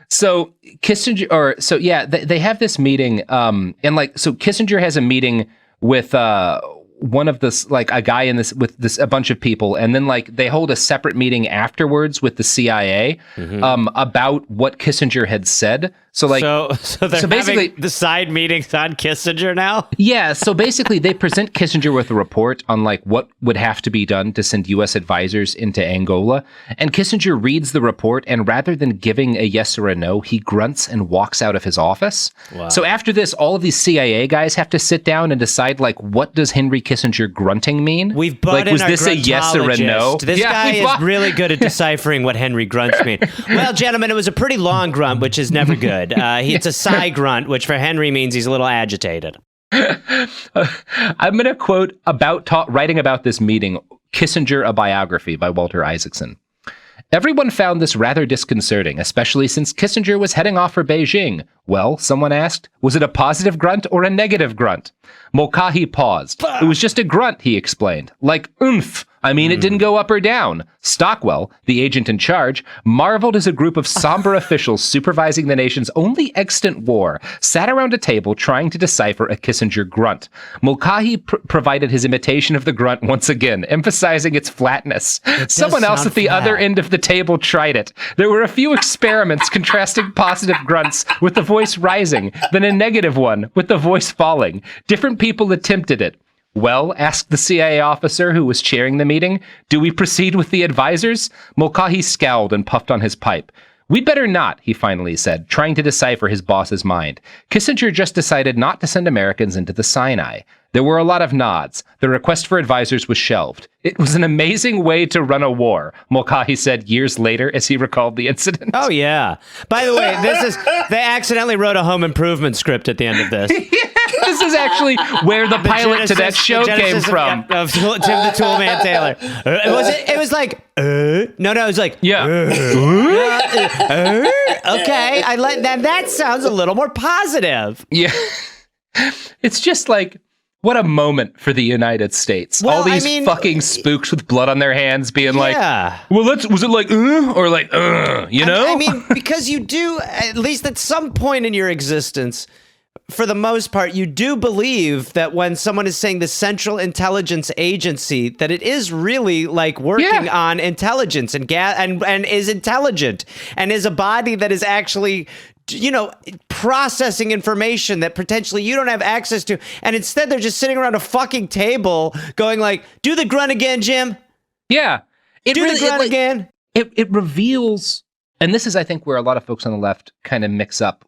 So Kissinger, they have this meeting, and like, so Kissinger has a meeting with one of this, like a guy in this with this a bunch of people, and then like they hold a separate meeting afterwards with the CIA about what Kissinger had said. So like, so they're basically having the side meetings on Kissinger now. Yeah. So basically, they present Kissinger with a report on like what would have to be done to send U.S. advisors into Angola, and Kissinger reads the report, and rather than giving a yes or a no, he grunts and walks out of his office. Wow. So after this, all of these CIA guys have to sit down and decide like, what does Henry Kissinger grunting mean? We've brought in was our this a yes or a no? This guy is really good at deciphering what Henry grunts mean. Well, gentlemen, it was a pretty long grunt, which is never good. It's a sigh grunt, which for Henry means he's a little agitated. I'm going to quote writing about this meeting, Kissinger, a biography by Walter Isaacson. Everyone found this rather disconcerting, especially since Kissinger was heading off for Beijing. Well, someone asked, was it a positive grunt or a negative grunt? Mulcahy paused. It was just a grunt, he explained. Like, oomph. I mean, it didn't go up or down. Stockwell, the agent in charge, marveled as a group of somber officials supervising the nation's only extant war sat around a table trying to decipher a Kissinger grunt. Mulcahy provided his imitation of the grunt once again, emphasizing its flatness. Someone else at the other end of the table tried it. There were a few experiments contrasting positive grunts with the voice rising, then a negative one with the voice falling. Different people attempted it. Well, asked the CIA officer who was chairing the meeting, do we proceed with the advisors? Mulcahy scowled and puffed on his pipe. We'd better not, he finally said, trying to decipher his boss's mind. Kissinger just decided not to send Americans into the Sinai. There were a lot of nods. The request for advisors was shelved. It was an amazing way to run a war, Mulcahy said years later as he recalled the incident. Oh, yeah. By the way, they accidentally wrote a Home Improvement script at the end of this. This is actually where the pilot to that show came from. Of Tim the Toolman Taylor. It was like, no, it was like, yeah. Okay, that sounds a little more positive. Yeah. It's just like, what a moment for the United States. Well, all these fucking spooks with blood on their hands being like, well, was it like, or like, you know? I mean, because you do, at least at some point in your existence, for the most part, you do believe that when someone is saying the Central Intelligence Agency, that it is really like working on intelligence and is intelligent and is a body that is actually, processing information that potentially you don't have access to. And instead, they're just sitting around a fucking table going like, do the grunt again, Jim. Yeah. The grunt again. It reveals, and this is, I think, where a lot of folks on the left kind of mix up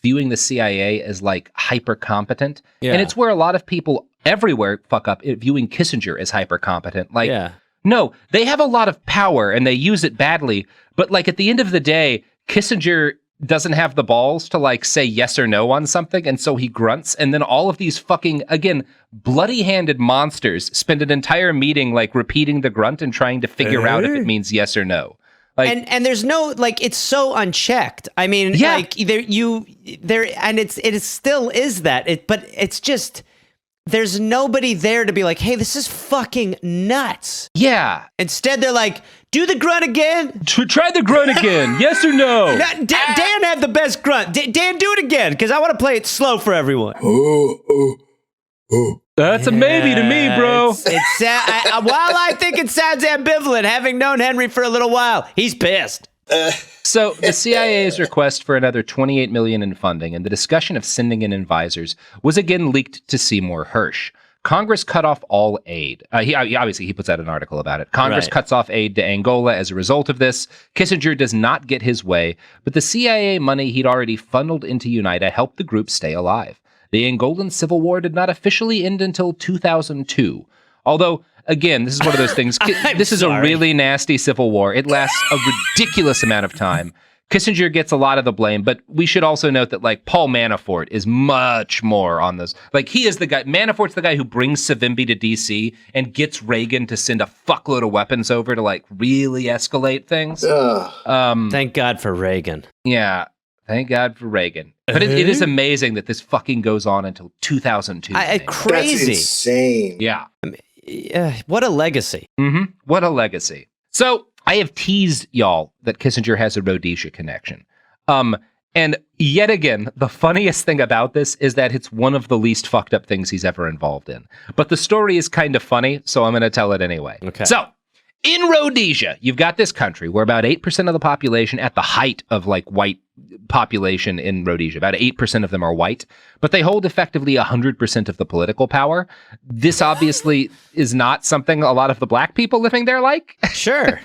viewing the CIA as like hyper competent. Yeah. And it's where a lot of people everywhere fuck up viewing Kissinger as hyper competent. Like, no, they have a lot of power and they use it badly. But like at the end of the day, Kissinger doesn't have the balls to like say yes or no on something. And so he grunts. And then all of these fucking, again, bloody handed monsters spend an entire meeting like repeating the grunt and trying to figure out if it means yes or no. Like, and there's no, like, it's so unchecked. I mean, like it still is that, but it's just, there's nobody there to be like, hey, this is fucking nuts. Yeah. Instead, they're like, do the grunt again. Try the grunt again. Yes or no? Dan had the best grunt. Dan, do it again, because I want to play it slow for everyone. That's a maybe to me, bro. While I think it sounds ambivalent, having known Henry for a little while, he's pissed. So the CIA's request for another $28 million in funding and the discussion of sending in advisors was again leaked to Seymour Hersh. Congress cut off all aid. He puts out an article about it. Congress cuts off aid to Angola as a result of this. Kissinger does not get his way, but the CIA money he'd already funneled into UNITA helped the group stay alive. The Angolan Civil War did not officially end until 2002. Although, again, this is one of those things. This is a really nasty civil war. It lasts a ridiculous amount of time. Kissinger gets a lot of the blame, but we should also note that, like, Paul Manafort is much more on this. Like, he is the guy. Manafort's the guy who brings Savimbi to D.C. and gets Reagan to send a fuckload of weapons over to, like, really escalate things. Thank God for Reagan. Yeah. Thank God for Reagan. But it is amazing that this fucking goes on until 2002. Crazy. That's insane. Yeah. What a legacy. Mm-hmm. What a legacy. So I have teased y'all that Kissinger has a Rhodesia connection. And yet again, the funniest thing about this is that it's one of the least fucked up things he's ever involved in. But the story is kind of funny, so I'm going to tell it anyway. Okay. So in Rhodesia, you've got this country where about 8% of the population, at the height of like white population in Rhodesia, about 8% of them are white, but they hold effectively 100% of the political power. This obviously is not something a lot of the black people living there like. Sure.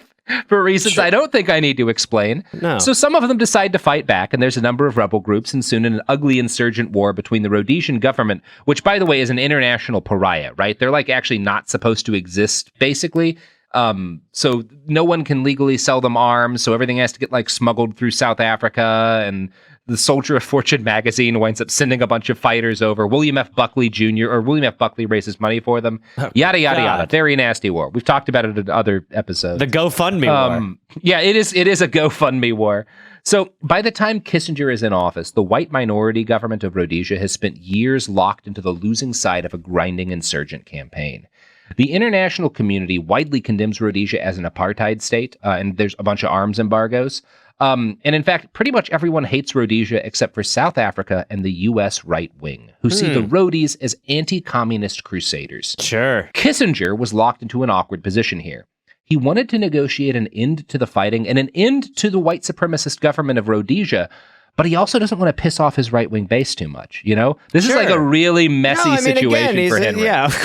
For reasons I don't think I need to explain. No. So some of them decide to fight back, and there's a number of rebel groups, and soon an ugly insurgent war between the Rhodesian government, which, by the way, is an international pariah, right? They're like actually not supposed to exist, basically. So no one can legally sell them arms, so everything has to get like smuggled through South Africa, and the Soldier of Fortune magazine winds up sending a bunch of fighters over. William F. Buckley Jr. or William F. Buckley raises money for them. Yada, yada, yada. Very nasty war. We've talked about it in other episodes. The GoFundMe war. Yeah, it is a GoFundMe war. So by the time Kissinger is in office, the white minority government of Rhodesia has spent years locked into the losing side of a grinding insurgent campaign. The international community widely condemns Rhodesia as an apartheid state, and there's a bunch of arms embargoes. And in fact, pretty much everyone hates Rhodesia except for South Africa and the U.S. right wing, who see the Rhodesies as anti-communist crusaders. Sure. Kissinger was locked into an awkward position here. He wanted to negotiate an end to the fighting and an end to the white supremacist government of Rhodesia, but he also doesn't want to piss off his right-wing base too much, you know? This is like a really messy situation for Henry. Yeah, of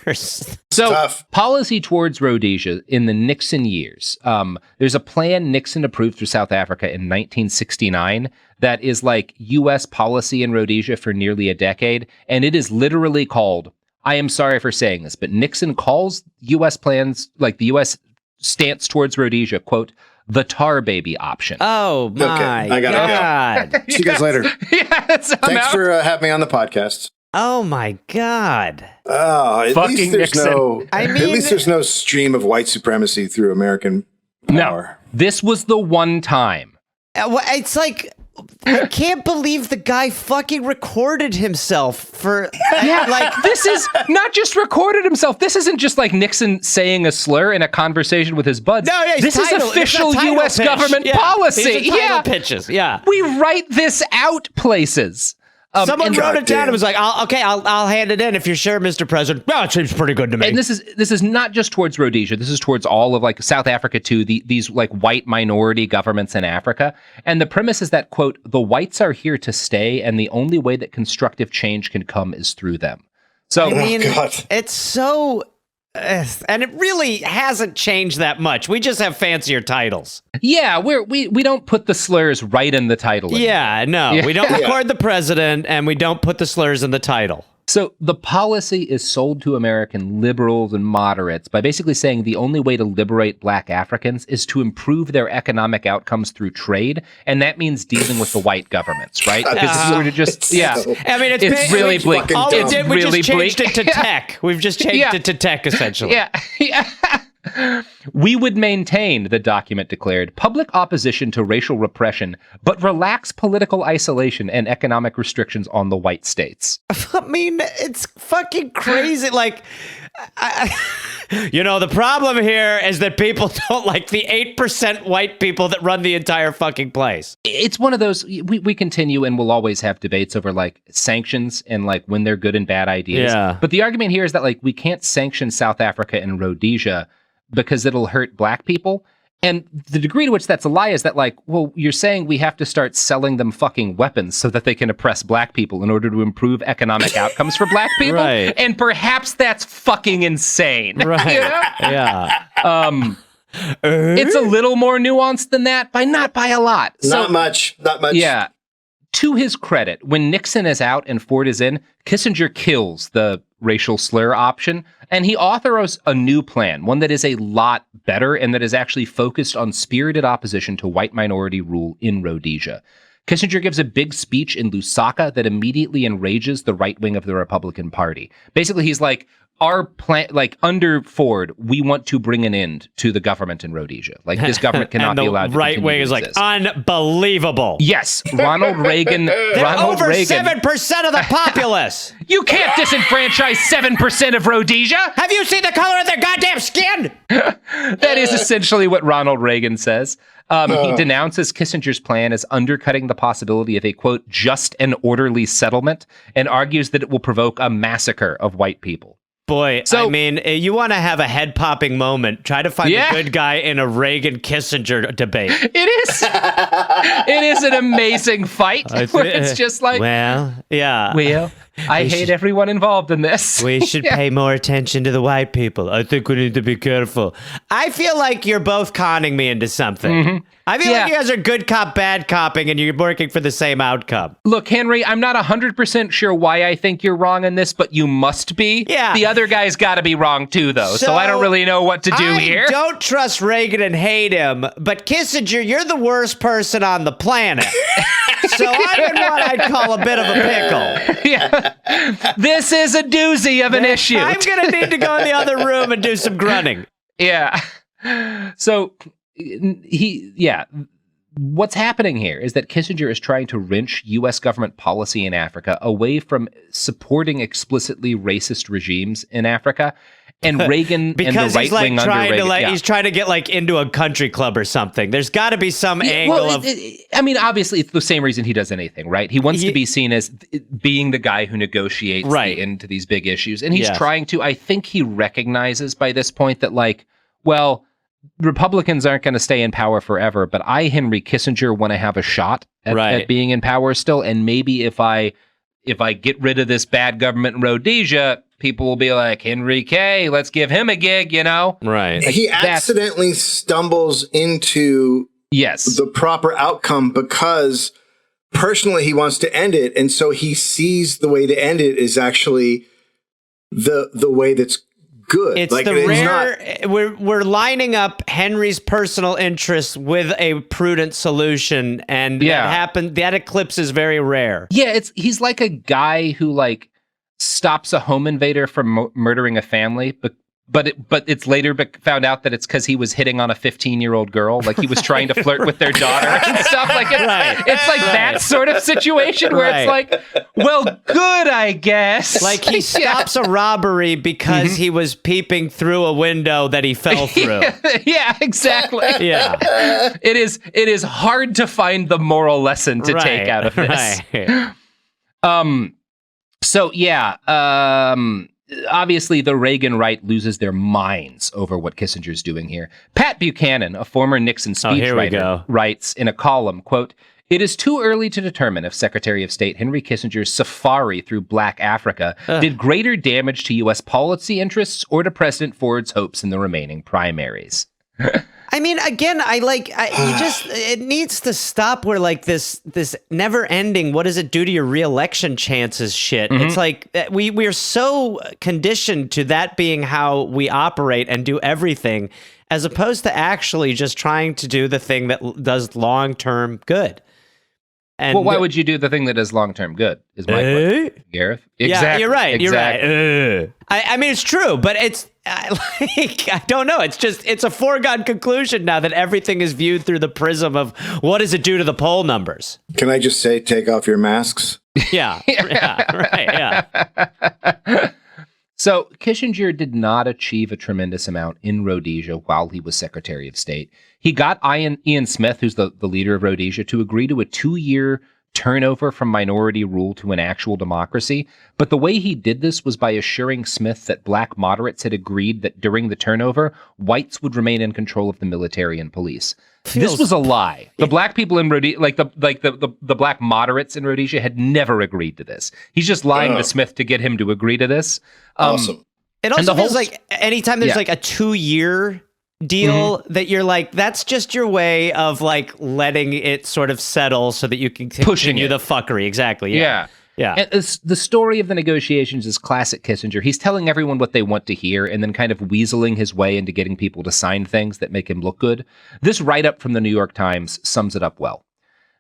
course. So, tough. Policy towards Rhodesia in the Nixon years. There's a plan Nixon approved for South Africa in 1969 that is like U.S. policy in Rhodesia for nearly a decade, and it is literally called, I am sorry for saying this, but Nixon calls U.S. plans, like the U.S. stance towards Rhodesia, quote, the tar baby option. Oh, my I got God. See you guys later. Thanks for having me on the podcast. Oh, my God. Oh, at Fucking least there's Nixon. at least there's no stream of white supremacy through American power. No, this was the one time. It's like, I can't believe the guy fucking recorded himself for... Yeah, like this is not just recorded himself. This isn't just like Nixon saying a slur in a conversation with his buds. No, yeah, this is official U.S. government policy. These are title pitches. Yeah, we write this out places. Someone wrote it down and was like, I'll hand it in if you're sure, Mr. President. No, it seems pretty good to me. And this is not just towards Rhodesia. This is towards all of like South Africa too. These like white minority governments in Africa. And the premise is that, quote, the whites are here to stay, and the only way that constructive change can come is through them. So I mean, it's so... and it really hasn't changed that much. We just have fancier titles. Yeah, we don't put the slurs right in the title anymore. Yeah, no, we don't record the president, and we don't put the slurs in the title. So the policy is sold to American liberals and moderates by basically saying the only way to liberate black Africans is to improve their economic outcomes through trade, and that means dealing with the white governments, right? Because we're just, I mean, it's really bleak. All we did, we really just changed it to tech. We've just changed it to tech, essentially. Yeah. We would maintain, the document declared, public opposition to racial repression, but relax political isolation and economic restrictions on the white states. I mean, it's fucking crazy. Like, the problem here is that people don't like the 8% white people that run the entire fucking place. It's one of those, we continue and we'll always have debates over like sanctions and like when they're good and bad ideas. Yeah. But the argument here is that like we can't sanction South Africa and Rhodesia because it'll hurt black people. And the degree to which that's a lie is that, like, well, you're saying we have to start selling them fucking weapons so that they can oppress black people in order to improve economic outcomes for black people. Right. And perhaps that's fucking insane. Right. You know? Yeah. It's a little more nuanced than that, not by a lot. Not much. Yeah. To his credit, when Nixon is out and Ford is in, Kissinger kills the racial slur option, and he authors a new plan, one that is a lot better and that is actually focused on spirited opposition to white minority rule in Rhodesia. Kissinger gives a big speech in Lusaka that immediately enrages the right wing of the Republican Party. Basically, he's like, our plan, like under Ford, we want to bring an end to the government in Rhodesia. Like this government cannot be allowed to right wing is like unbelievable. Yes, Ronald Reagan. They're over 7% of the populace. You can't disenfranchise 7% of Rhodesia. Have you seen the color of their goddamn skin? That is essentially what Ronald Reagan says. He denounces Kissinger's plan as undercutting the possibility of a, quote, just and orderly settlement, and argues that it will provoke a massacre of white people. Boy, I mean, you want to have a head-popping moment. Try to find a good guy in a Reagan-Kissinger debate. It is an amazing fight where it's just like... Well, yeah. Well, I hate everyone involved in this. We should pay more attention to the white people. I think we need to be careful. I feel like you're both conning me into something. Mm-hmm. I feel like you guys are good cop, bad copping, and you're working for the same outcome. Look, Henry, I'm not 100% sure why I think you're wrong in this, but you must be. Yeah. The other guy's got to be wrong too, though, so I don't really know what to do here. I don't trust Reagan and hate him, but Kissinger, you're the worst person on the planet. So I'm in what I'd call a bit of a pickle. Yeah. This is a doozy of an issue. I'm going to need to go in the other room and do some grunting. Yeah. So what's happening here is that Kissinger is trying to wrench U.S. government policy in Africa away from supporting explicitly racist regimes in Africa. And Reagan and the right wing under Reagan. He's trying to get into a country club or something. There's got to be some angle of. I mean, obviously, it's the same reason he does anything, right? He wants to be seen as being the guy who negotiates the end to these big issues, and he's trying to. I think he recognizes by this point that, Republicans aren't going to stay in power forever, but I, Henry Kissinger, want to have a shot at being in power still, and maybe if I get rid of this bad government in Rhodesia, people will be like, Henry K., let's give him a gig, Right. He accidentally stumbles into the proper outcome because personally he wants to end it. And so he sees the way to end it is actually the way that's good. It's we're lining up Henry's personal interests with a prudent solution. And that eclipse is very rare. Yeah, he's like a guy who stops a home invader from murdering a family, but it's later found out that it's because he was hitting on a 15-year-old girl, he was trying to flirt with their daughter and stuff. It's that sort of situation where it's well, good, I guess. He stops a robbery because he was peeping through a window that he fell through. Yeah, exactly. Yeah, it is hard to find the moral lesson to take out of this. So, obviously the Reagan right loses their minds over what Kissinger's doing here. Pat Buchanan, a former Nixon speechwriter, writes in a column, quote, "It is too early to determine if Secretary of State Henry Kissinger's safari through Black Africa did greater damage to U.S. policy interests or to President Ford's hopes in the remaining primaries." I mean, again, it needs to stop where this never ending, what does it do to your reelection chances shit. It's we're so conditioned to that being how we operate and do everything, as opposed to actually just trying to do the thing that does long-term good. And why would you do the thing that does long-term good? Is my question, Gareth? Exactly. Yeah, you're right. Exactly. You're right. I mean, it's true, but it's I don't know. It's a foregone conclusion now that everything is viewed through the prism of what does it do to the poll numbers. Can I just say, take off your masks? Yeah. Right. So Kissinger did not achieve a tremendous amount in Rhodesia while he was Secretary of State. He got Ian Smith, who's the leader of Rhodesia, to agree to a 2-year turnover from minority rule to an actual democracy. But the way he did this was by assuring Smith that black moderates had agreed that during the turnover, whites would remain in control of the military and police. This was a lie. The black people in Rhodesia, the black moderates in Rhodesia, had never agreed to this. He's just lying to Smith to get him to agree to this. Awesome. It also feels like anytime there's a 2-year deal that you're that's just your way of letting it sort of settle so that you can continue the fuckery. Exactly. Yeah. And the story of the negotiations is classic Kissinger. He's telling everyone what they want to hear and then kind of weaseling his way into getting people to sign things that make him look good. This write-up from the New York Times sums it up well.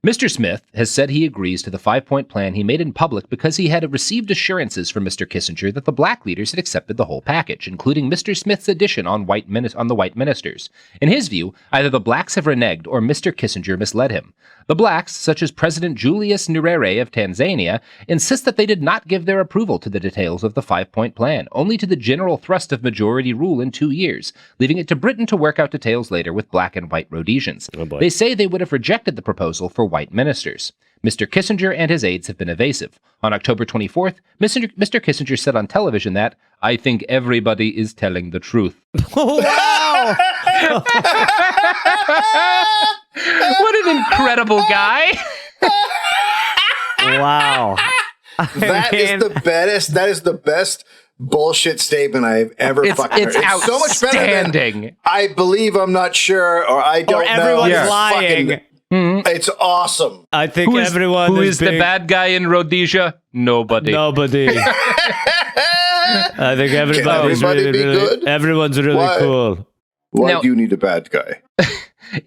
Mr. Smith has said he agrees to the 5-point plan he made in public because he had received assurances from Mr. Kissinger that the black leaders had accepted the whole package, including Mr. Smith's addition on the white ministers. In his view, either the blacks have reneged or Mr. Kissinger misled him. The blacks, such as President Julius Nyerere of Tanzania, insist that they did not give their approval to the details of the 5-point plan, only to the general thrust of majority rule in 2 years, leaving it to Britain to work out details later with black and white Rhodesians. They say they would have rejected the proposal for white ministers. Mr. Kissinger and his aides have been evasive. On October 24th, Mr. Kissinger said on television that, "I think everybody is telling the truth." Wow! What an incredible guy. Wow. That is the best bullshit statement I've ever fucking heard. It's so much better than I believe, I'm not sure, or I don't know. Everyone's lying. It's awesome. I think who is the bad guy in Rhodesia? Nobody. I think everybody's really good. Everyone's really cool. Why do you need a bad guy?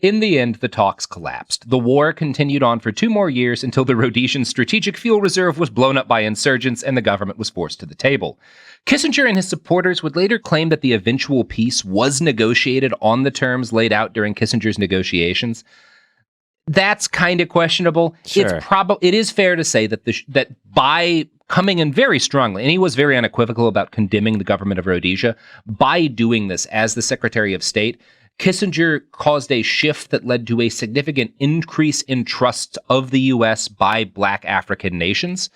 In the end, the talks collapsed. The war continued on for 2 more years until the Rhodesian Strategic Fuel Reserve was blown up by insurgents and the government was forced to the table. Kissinger and his supporters would later claim that the eventual peace was negotiated on the terms laid out during Kissinger's negotiations. That's kind of questionable. Sure. It is fair to say that that by coming in very strongly, and he was very unequivocal about condemning the government of Rhodesia, by doing this as the Secretary of State, Kissinger caused a shift that led to a significant increase in trust of the U.S. by Black African nations.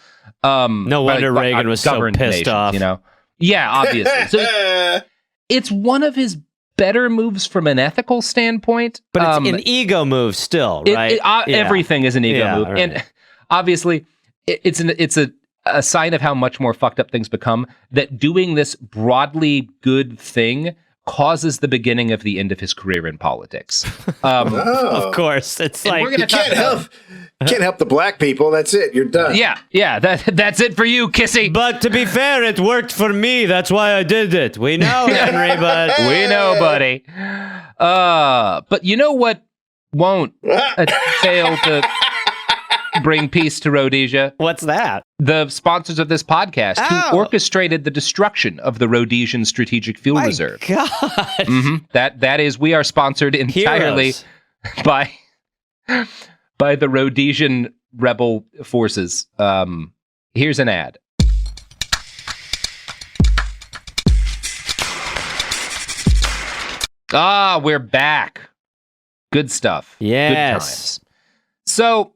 No wonder Reagan was so pissed off. You know? Yeah, obviously. So it's one of his better moves from an ethical standpoint. But it's an ego move still, right? Everything is an ego move. Right. And obviously, it's a sign of how much more fucked up things become, that doing this broadly good thing causes the beginning of the end of his career in politics. Of course. It's like, you can't help the black people. That's it. You're done. Yeah. That's it for you, Kissy. But to be fair, it worked for me. That's why I did it. We know, Henry, but we know, buddy. But you know what won't fail to bring peace to Rhodesia? What's that? The sponsors of this podcast who orchestrated the destruction of the Rhodesian Strategic Fuel Reserve. God. Mm-hmm. That is, we are sponsored entirely by the Rhodesian rebel forces. Here's an ad. We're back. Good stuff. Yes. Good times. So,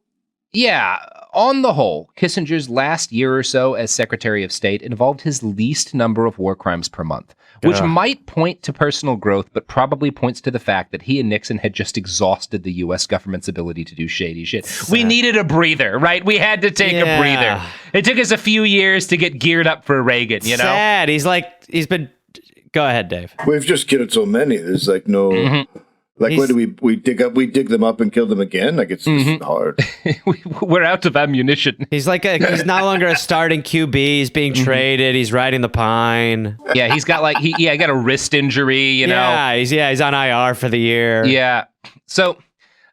yeah, on the whole, Kissinger's last year or so as Secretary of State involved his least number of war crimes per month, which might point to personal growth, but probably points to the fact that he and Nixon had just exhausted the U.S. government's ability to do shady shit. We needed a breather, right? We had to take a breather. It took us a few years to get geared up for Reagan, you know? Sad. He's been... Go ahead, Dave. We've just killed so many. There's like no... Mm-hmm. Like, what do we dig them up and kill them again? Like, it's just hard. We're out of ammunition. He's like he's no longer a starting QB. He's being traded. He's riding the pine. Yeah, he's got like he got a wrist injury. You know. He's on IR for the year. Yeah. So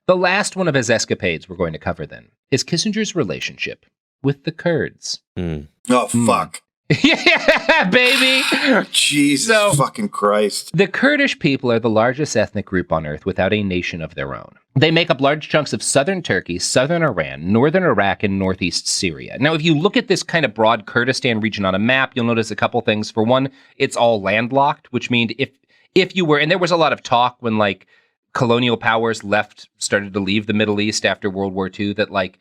the last one of his escapades we're going to cover then is Kissinger's relationship with the Kurds. Oh fuck. Yeah, baby. Jesus fucking Christ. The Kurdish people are the largest ethnic group on earth without a nation of their own. They make up large chunks of southern Turkey, southern Iran, northern Iraq, and northeast Syria. Now, if you look at this kind of broad Kurdistan region on a map, you'll notice a couple things. For one, it's all landlocked, which means if you were, and there was a lot of talk when like colonial powers started to leave the Middle East after World War II that like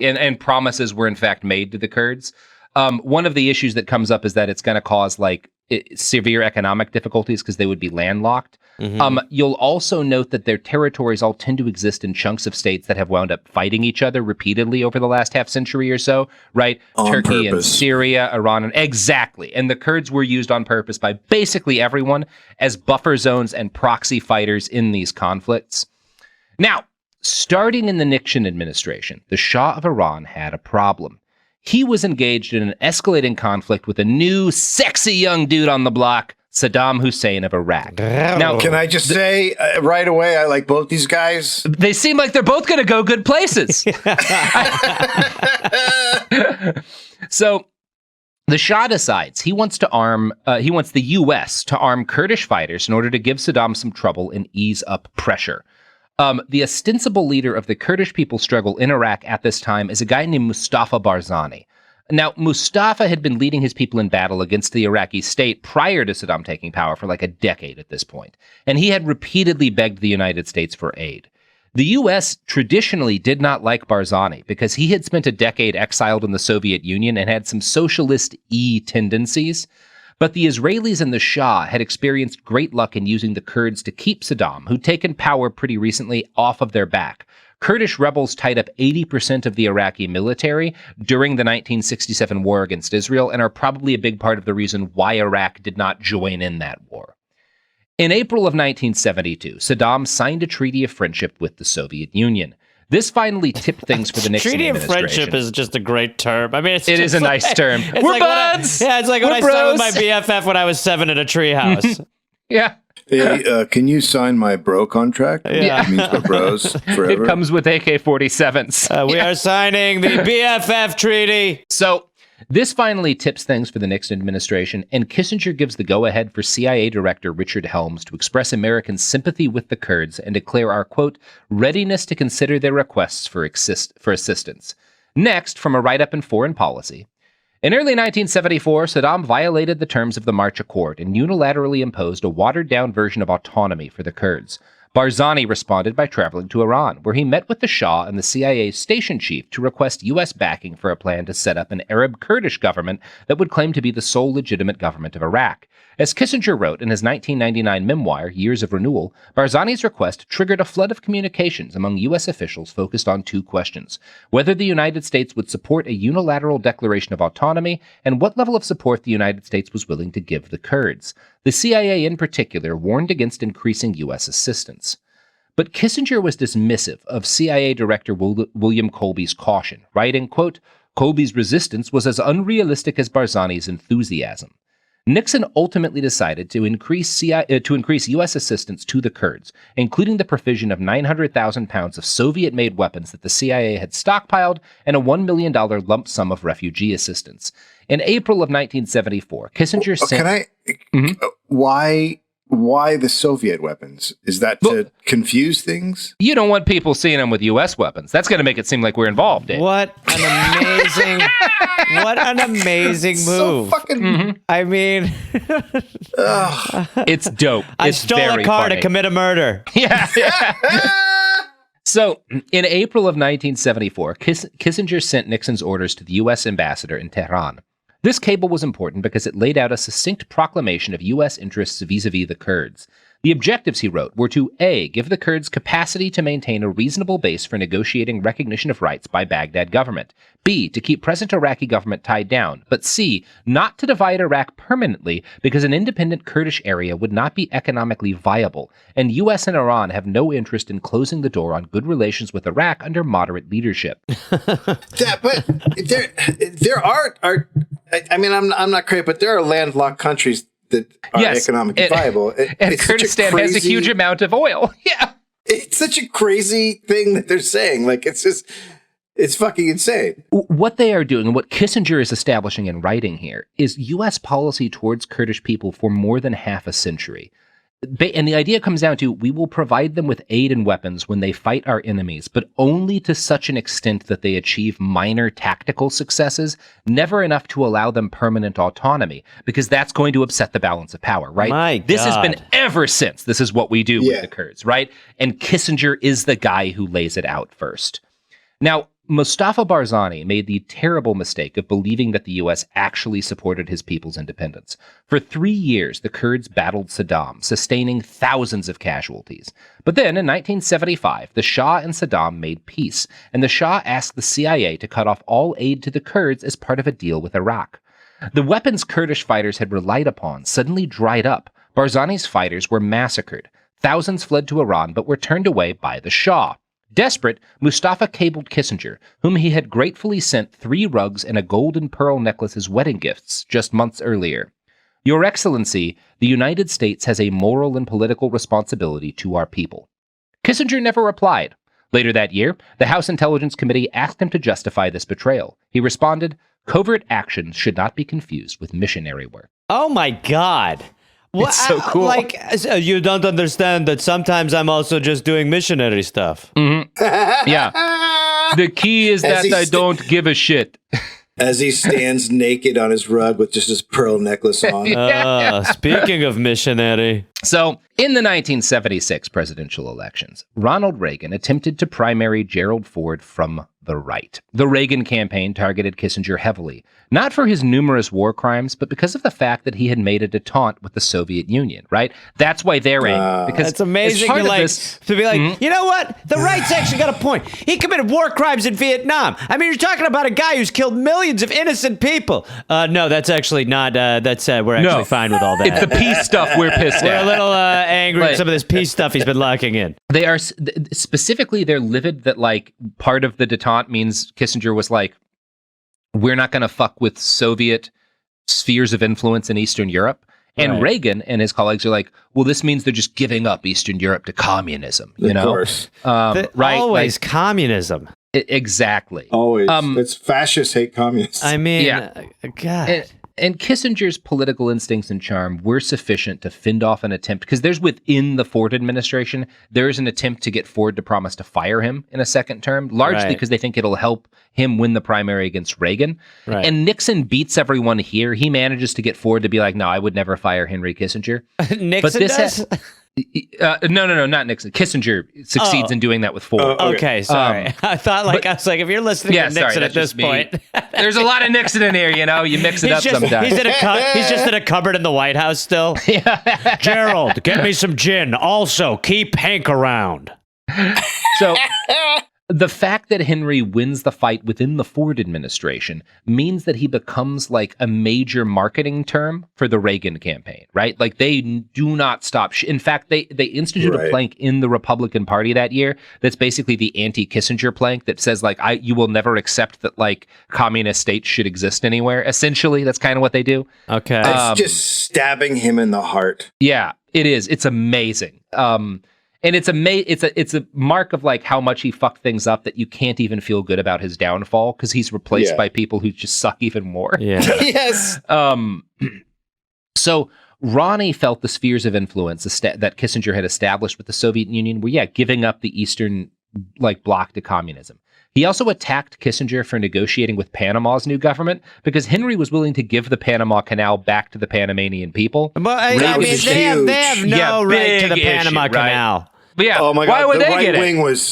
and promises were in fact made to the Kurds. One of the issues that comes up is that it's going to cause like severe economic difficulties because they would be landlocked. You'll also note that their territories all tend to exist in chunks of states that have wound up fighting each other repeatedly over the last half century or so, right? Turkey and Syria, Iran, exactly. And the Kurds were used on purpose by basically everyone as buffer zones and proxy fighters in these conflicts. Now, starting in the Nixon administration, the Shah of Iran had a problem. He was engaged in an escalating conflict with a new, sexy young dude on the block, Saddam Hussein of Iraq. Now, can I just say right away, I like both these guys. They seem like they're both going to go good places. So the Shah decides he wants the U.S. to arm Kurdish fighters in order to give Saddam some trouble and ease up pressure. The ostensible leader of the Kurdish people's struggle in Iraq at this time is a guy named Mustafa Barzani. Now, Mustafa had been leading his people in battle against the Iraqi state prior to Saddam taking power for like a decade at this point, and he had repeatedly begged the United States for aid. The U.S. traditionally did not like Barzani because he had spent a decade exiled in the Soviet Union and had some socialist-y tendencies. But the Israelis and the Shah had experienced great luck in using the Kurds to keep Saddam, who'd taken power pretty recently, off of their back. Kurdish rebels tied up 80% of the Iraqi military during the 1967 war against Israel and are probably a big part of the reason why Iraq did not join in that war. In April of 1972, Saddam signed a treaty of friendship with the Soviet Union. This finally tipped things for the Nixon Treaty of administration. friendship is just a great term. I mean, it is a nice term. We're like buds! It's like when I signed with my BFF when I was 7 at a treehouse. Yeah. Hey, can you sign my bro contract? Yeah. It means we're bros forever. It comes with AK-47s. We are signing the BFF treaty. So this finally tips things for the Nixon administration, and Kissinger gives the go-ahead for CIA Director Richard Helms to express American sympathy with the Kurds and declare our, quote, readiness to consider their requests for assistance. Next, from a write-up in Foreign Policy, in early 1974, Saddam violated the terms of the March Accord and unilaterally imposed a watered-down version of autonomy for the Kurds. Barzani responded by traveling to Iran, where he met with the Shah and the CIA's station chief to request U.S. backing for a plan to set up an Arab Kurdish government that would claim to be the sole legitimate government of Iraq. As Kissinger wrote in his 1999 memoir, Years of Renewal, Barzani's request triggered a flood of communications among U.S. officials focused on two questions: whether the United States would support a unilateral declaration of autonomy, and what level of support the United States was willing to give the Kurds. The CIA in particular warned against increasing U.S. assistance. But Kissinger was dismissive of CIA Director William Colby's caution, writing, quote, Colby's resistance was as unrealistic as Barzani's enthusiasm. Nixon ultimately decided to increase U.S. assistance to the Kurds, including the provision of 900,000 pounds of Soviet-made weapons that the CIA had stockpiled and a $1 million lump sum of refugee assistance. In April of 1974, Kissinger sent... Why the Soviet weapons? Is that to confuse things? You don't want people seeing them with U.S. weapons. That's going to make it seem like we're involved, Dave. What an amazing move. So fucking... I mean... It's dope. I it's stole a car to commit a murder. Yeah. So, in April of 1974, Kissinger sent Nixon's orders to the U.S. ambassador in Tehran. This cable was important because it laid out a succinct proclamation of U.S. interests vis-a-vis the Kurds. The objectives, he wrote, were to A, give the Kurds capacity to maintain a reasonable base for negotiating recognition of rights by Baghdad government, B, to keep present Iraqi government tied down, but C, not to divide Iraq permanently because an independent Kurdish area would not be economically viable, and U.S. and Iran have no interest in closing the door on good relations with Iraq under moderate leadership. But there are I mean, I'm not crazy, but there are landlocked countries that are economically viable. And Kurdistan has a huge amount of oil. Yeah. It's such a crazy thing that they're saying. Like, it's fucking insane. What they are doing, and what Kissinger is establishing in writing here, is U.S. policy towards Kurdish people for more than half a century. And the idea comes down to, we will provide them with aid and weapons when they fight our enemies, but only to such an extent that they achieve minor tactical successes, never enough to allow them permanent autonomy, because that's going to upset the balance of power, right? My God. This has been ever since. This is what we do with the Kurds, right? And Kissinger is the guy who lays it out first. Now, Mustafa Barzani made the terrible mistake of believing that the U.S. actually supported his people's independence. For 3 years, the Kurds battled Saddam, sustaining thousands of casualties. But then, in 1975, the Shah and Saddam made peace, and the Shah asked the CIA to cut off all aid to the Kurds as part of a deal with Iraq. The weapons Kurdish fighters had relied upon suddenly dried up. Barzani's fighters were massacred. Thousands fled to Iran, but were turned away by the Shah. Desperate, Mustafa cabled Kissinger, whom he had gratefully sent 3 rugs and a gold and pearl necklace as wedding gifts just months earlier. Your Excellency, the United States has a moral and political responsibility to our people. Kissinger never replied. Later that year, the House Intelligence Committee asked him to justify this betrayal. He responded, "Covert actions should not be confused with missionary work." Oh my God. It's so cool. Like, you don't understand that sometimes I'm also just doing missionary stuff. Mm-hmm. Yeah. The key is that I don't give a shit. As he stands naked on his rug with just his pearl necklace on. Speaking of missionary. So, in the 1976 presidential elections, Ronald Reagan attempted to primary Gerald Ford from the right. The Reagan campaign targeted Kissinger heavily, not for his numerous war crimes, but because of the fact that he had made a detente with the Soviet Union, right? That's why they're angry. Because it's amazing to be like, you know what? The right's actually got a point. He committed war crimes in Vietnam. I mean, you're talking about a guy who's killed millions of innocent people. No, that's actually not, we're actually fine with all that. It's the peace stuff we're pissed at. We're a little angry at some of this peace stuff he's been locking in. They are, specifically, they're livid that, like, part of the detente means Kissinger was like, we're not going to fuck with Soviet spheres of influence in Eastern Europe. And Reagan and his colleagues are like, well, this means they're just giving up Eastern Europe to communism, you know? Of course. Right? Always like, communism. Exactly. Always. It's fascists hate communists. I mean, God. And Kissinger's political instincts and charm were sufficient to fend off an attempt, because there's within the Ford administration, there is an attempt to get Ford to promise to fire him in a second term, largely because they think it'll help him win the primary against Reagan. Right. And Nixon beats everyone here. He manages to get Ford to be like, no, I would never fire Henry Kissinger. Nixon does? No, not Nixon. Kissinger succeeds in doing that with Ford. Okay, sorry. I thought, I was like, if you're listening to Nixon at this point, there's a lot of Nixon in here. You know, you mix it up sometimes. He's just in a cupboard in the White House still. Gerald, get me some gin. Also, keep Hank around. So the fact that Henry wins the fight within the Ford administration means that he becomes like a major marketing term for the Reagan campaign, right? Like they do not stop. In fact, they instituted a plank in the Republican Party that year that's basically the anti-Kissinger plank that says like, you will never accept that like communist states should exist anywhere. Essentially, that's kind of what they do. Okay. It's just stabbing him in the heart. Yeah, it is. It's amazing. And it's a mark of like how much he fucked things up that you can't even feel good about his downfall because he's replaced by people who just suck even more. Yeah. Yes. So Ronnie felt the spheres of influence that Kissinger had established with the Soviet Union were giving up the Eastern bloc to communism. He also attacked Kissinger for negotiating with Panama's new government because Henry was willing to give the Panama Canal back to the Panamanian people. But they have no right to the Panama Canal. But yeah, oh my God, why would they get it? The right wing was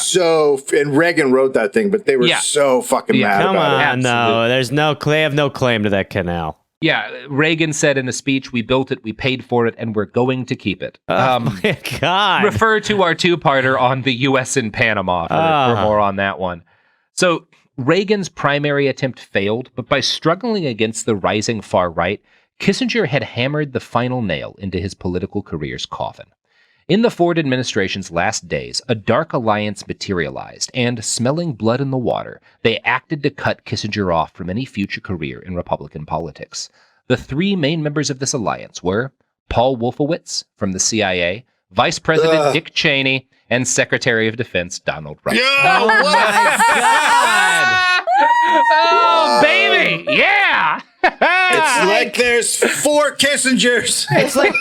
so, and Reagan wrote that thing, but they were so fucking mad Come about on, it. No, they have no claim to that canal. Yeah, Reagan said in a speech, we built it, we paid for it, and we're going to keep it. Oh my God. Refer to our two-parter on the U.S. and Panama for more on that one. So Reagan's primary attempt failed, but by struggling against the rising far right, Kissinger had hammered the final nail into his political career's coffin. In the Ford administration's last days, a dark alliance materialized, and, smelling blood in the water, they acted to cut Kissinger off from any future career in Republican politics. The three main members of this alliance were Paul Wolfowitz from the CIA, Vice President Dick Cheney, and Secretary of Defense Donald Rumsfeld. Oh my God! Oh, baby! Yeah! It's like there's 4 Kissingers. It's like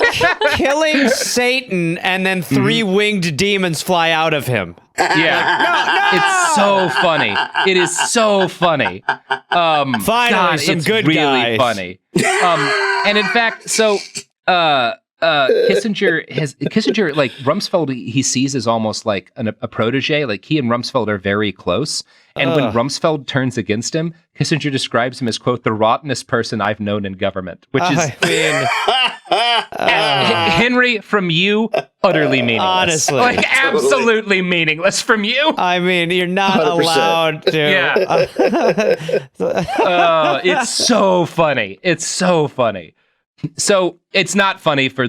killing Satan and then 3 winged demons fly out of him. Yeah. No! It's so funny. It is so funny. Finally, God, some it's good really guys. Funny. And in fact, so Kissinger, like Rumsfeld, he sees as almost like a protege. Like he and Rumsfeld are very close. And when Rumsfeld turns against him, Kissinger describes him as, quote, the rottenest person I've known in government, which is Henry, from you, utterly meaningless. Honestly. Like absolutely meaningless from you. I mean, you're not 100%. allowed to. Yeah. It's so funny. It's so funny. So it's not funny for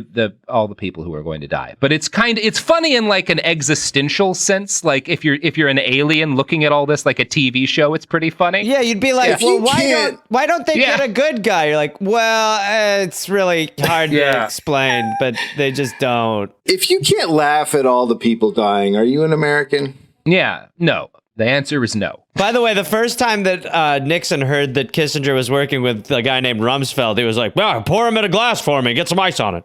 all the people who are going to die, but it's funny in like an existential sense. Like if you're an alien looking at all this like a TV show, it's pretty funny. Yeah, you'd be like, well, why don't they get a good guy? You're like, well, it's really hard to explain, but they just don't. If you can't laugh at all the people dying, are you an American? Yeah, no. The answer is no. By the way, the first time that Nixon heard that Kissinger was working with a guy named Rumsfeld, he was like, well, pour him in a glass for me. Get some ice on it.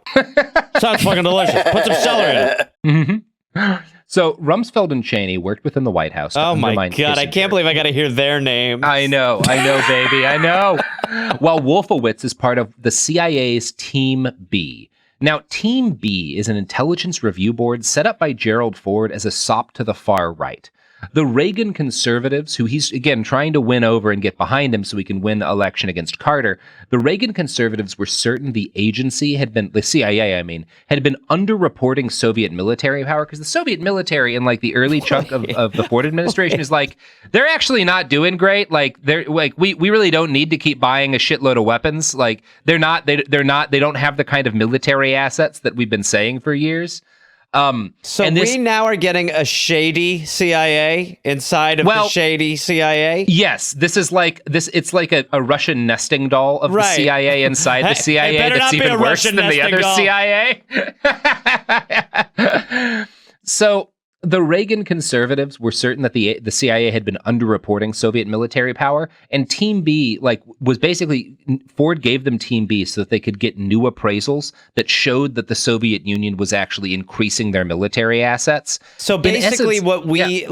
Sounds fucking delicious. Put some celery in it. Mm-hmm. So Rumsfeld and Cheney worked within the White House. Oh my God, Kissinger. I can't believe I got to hear their names. I know, baby, I know. While Wolfowitz is part of the CIA's Team B. Now, Team B is an intelligence review board set up by Gerald Ford as a sop to the far right. The Reagan conservatives, who he's, again, trying to win over and get behind him so he can win the election against Carter, the Reagan conservatives were certain the agency the CIA, had been underreporting Soviet military power, because the Soviet military in like the early chunk of the Ford administration is like, they're actually not doing great. Like, they're like, we really don't need to keep buying a shitload of weapons. Like, they don't have the kind of military assets that we've been saying for years. We now are getting a shady CIA inside of the shady CIA. Yes, this is like this. It's like a Russian nesting doll of the CIA inside the CIA that's even worse than the other CIA. So the Reagan conservatives were certain that the CIA had been underreporting Soviet military power, and Team B was basically, Ford gave them Team B so that they could get new appraisals that showed that the Soviet Union was actually increasing their military assets. So basically, essentially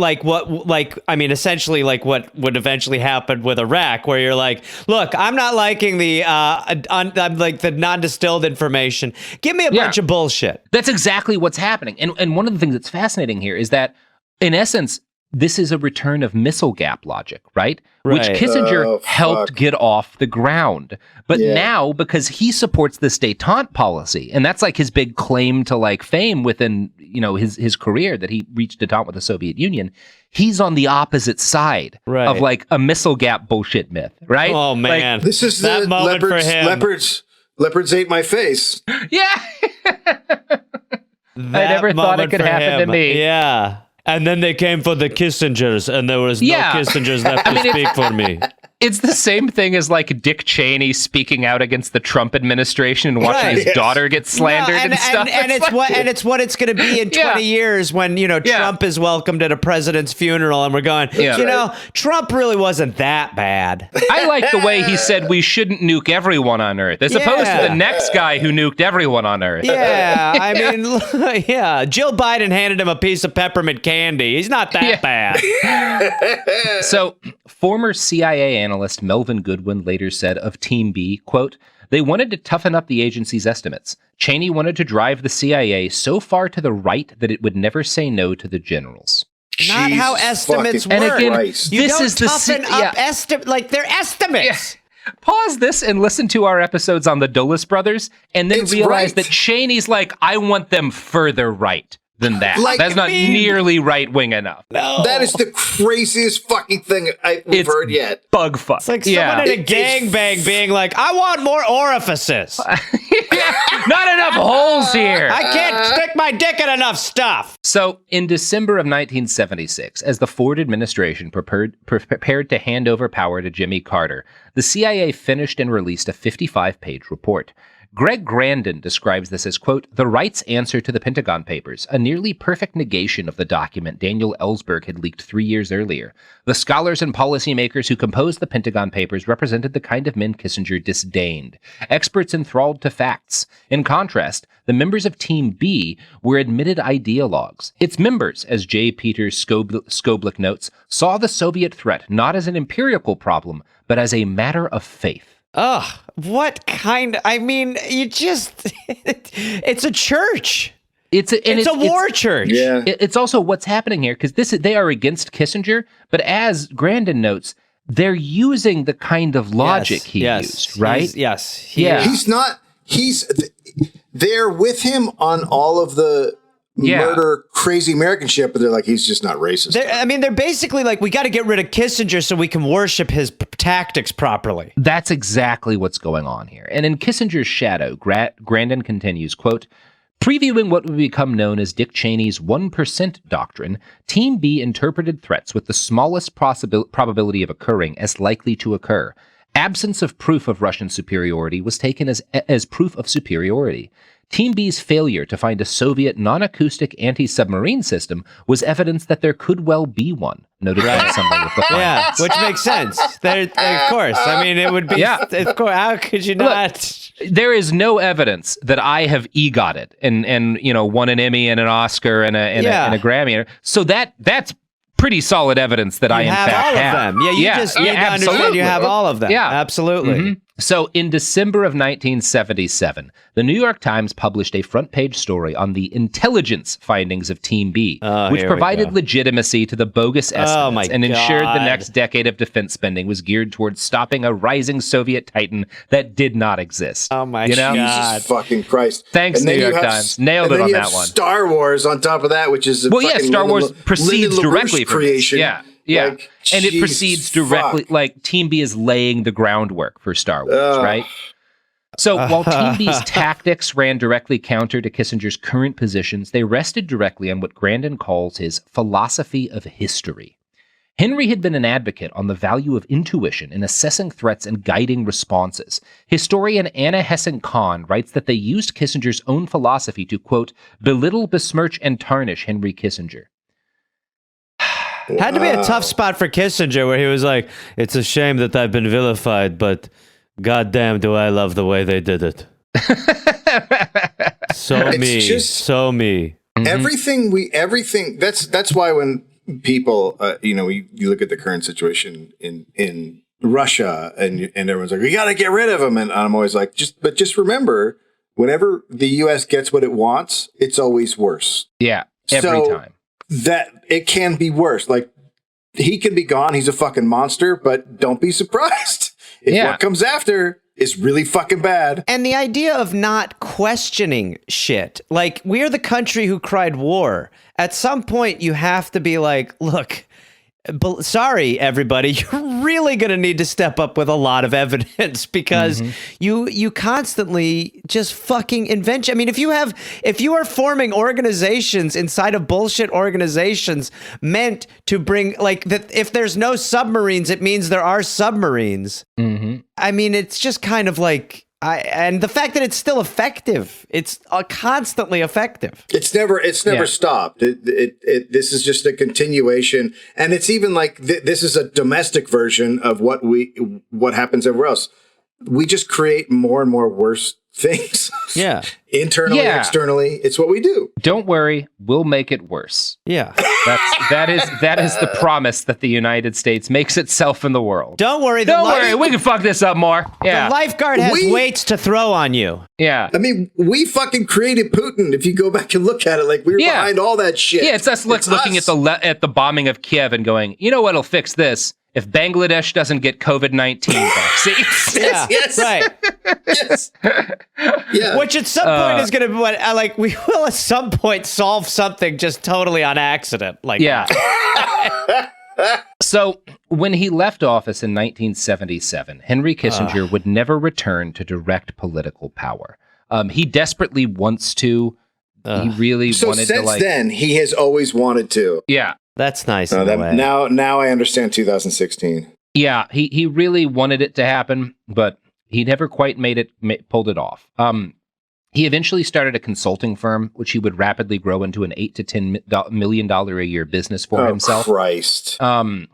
like what would eventually happen with Iraq, where you're like, look, I'm not liking the the non-distilled information. Give me a bunch of bullshit. That's exactly what's happening, and one of the things that's fascinating here is that, in essence, this is a return of missile gap logic, right? Which Kissinger helped get off the ground. But now, because he supports this détente policy, and that's like his big claim to like fame within, his career, that he reached détente with the Soviet Union, he's on the opposite side of like a missile gap bullshit myth, right? Oh man, this is that the moment for him. Leopards ate my face. Yeah. I never thought it could happen to me. Yeah. And then they came for the Kissingers, and there was no Kissingers left to speak for me. It's the same thing as like Dick Cheney speaking out against the Trump administration and watching his daughter get slandered and stuff. And it's what it's going to be in 20 years when, Trump is welcomed at a president's funeral and we're going, Trump really wasn't that bad. I like the way he said we shouldn't nuke everyone on Earth, as opposed to the next guy who nuked everyone on Earth. Yeah, I mean, Jill Biden handed him a piece of peppermint candy. He's not that bad. So, former CIA analyst Melvin Goodwin later said of Team B, quote, "They wanted to toughen up the agency's estimates. Cheney wanted to drive the CIA so far to the right that it would never say no to the generals." Not how estimates work. And again, you this don't is the toughen up estimates. Like, they're estimates. Yeah. Pause this and listen to our episodes on the Dulles brothers, and then realize that Cheney's like, I want them further right than that. That's not nearly right-wing enough. No. That is the craziest fucking thing we've heard yet. Bug fuck. It's like someone in a gangbang being like, I want more orifices. Not enough holes here. I can't stick my dick in enough stuff. So, in December of 1976, as the Ford administration prepared to hand over power to Jimmy Carter, the CIA finished and released a 55-page report. Greg Grandin describes this as, quote, "the right's answer to the Pentagon Papers, a nearly perfect negation of the document Daniel Ellsberg had leaked 3 years earlier. The scholars and policymakers who composed the Pentagon Papers represented the kind of men Kissinger disdained, experts enthralled to facts. In contrast, the members of Team B were admitted ideologues. Its members, as J. Peter Skoblik notes, saw the Soviet threat not as an empirical problem, but as a matter of faith." Ugh, what kind? I mean, it's a church. It's a war church. Yeah. It's also what's happening here, because they are against Kissinger, but as Grandin notes, they're using the kind of logic he used, right? They're with him on all of the murder crazy American shit, but they're like, he's just not racist. They're basically like, we got to get rid of Kissinger so we can worship his tactics properly. That's exactly what's going on here. And in Kissinger's shadow, Grandin continues, quote, "Previewing what would become known as Dick Cheney's 1% doctrine, Team B interpreted threats with the smallest probability of occurring as likely to occur. Absence of proof of Russian superiority was taken as proof of superiority. Team B's failure to find a Soviet non-acoustic anti-submarine system was evidence that there could well be one," noted by someone with the findings. Which makes sense. Of course. I mean, it would be. Of course, how could you not? Look, there is no evidence that I have EGOTed and won an Emmy and an Oscar and a Grammy. So that's pretty solid evidence that I in fact have all of them. Yeah, you just need to understand you have all of them. Yeah, absolutely. Mm-hmm. So in December of 1977, the New York Times published a front-page story on the intelligence findings of Team B, which provided legitimacy to the bogus estimates and ensured the next decade of defense spending was geared towards stopping a rising Soviet titan that did not exist. Oh my God. Jesus fucking Christ. Thanks, New York Times. Nailed it on that one. Star Wars on top of that, which is Star Wars proceeds directly from creation. Yeah. Like, and it proceeds directly, like Team B is laying the groundwork for Star Wars, right? So while Team B's tactics ran directly counter to Kissinger's current positions, they rested directly on what Grandin calls his philosophy of history. Henry had been an advocate on the value of intuition in assessing threats and guiding responses. Historian Anna Hessen-Kahn writes that they used Kissinger's own philosophy to, quote, belittle, besmirch, and tarnish Henry Kissinger. Had to be a tough spot for Kissinger where he was like, it's a shame that I've been vilified, but goddamn do I love the way they did it. So me. Everything that's why when people, you look at the current situation in Russia and everyone's like, we got to get rid of them. And I'm always like, just remember, whenever the U.S. gets what it wants, it's always worse. Yeah, every time. That it can be worse. Like, he can be gone. He's a fucking monster, but don't be surprised if what comes after is really fucking bad. And the idea of not questioning shit. Like, we're the country who cried war. At some point, you have to be like, look, sorry, everybody, you're really going to need to step up with a lot of evidence because you constantly just fucking invent. I mean, if you are forming organizations inside of bullshit organizations meant to bring, like, that if there's no submarines, it means there are submarines. I mean, it's just kind of like, and the fact that it's still effective, it's constantly effective. It's never stopped. This is just a continuation, and it's even like this is a domestic version of what happens everywhere else. We just create more and more worse things. Yeah, internally, externally, it's what we do. Don't worry, we'll make it worse. Yeah, that is the promise that the United States makes itself in the world. Don't worry, we can fuck this up more. Yeah, the lifeguard has weights to throw on you. Yeah, I mean, we fucking created Putin. If you go back and look at it, like we were behind all that shit. Yeah, it's us looking at the bombing of Kiev and going, you know what'll fix this? If Bangladesh doesn't get COVID-19 vaccines. Yes. Right. Yes. Yeah. Which at some point is going to be like, we will at some point solve something just totally on accident. Like, So when he left office in 1977, Henry Kissinger would never return to direct political power. He desperately wants to. He really wanted to. So since then, he has always wanted to. Yeah. That's nice. Now I understand 2016. Yeah, he really wanted it to happen, but he never quite pulled it off. He eventually started a consulting firm, which he would rapidly grow into an $8 to $10 million a year business for himself. Christ.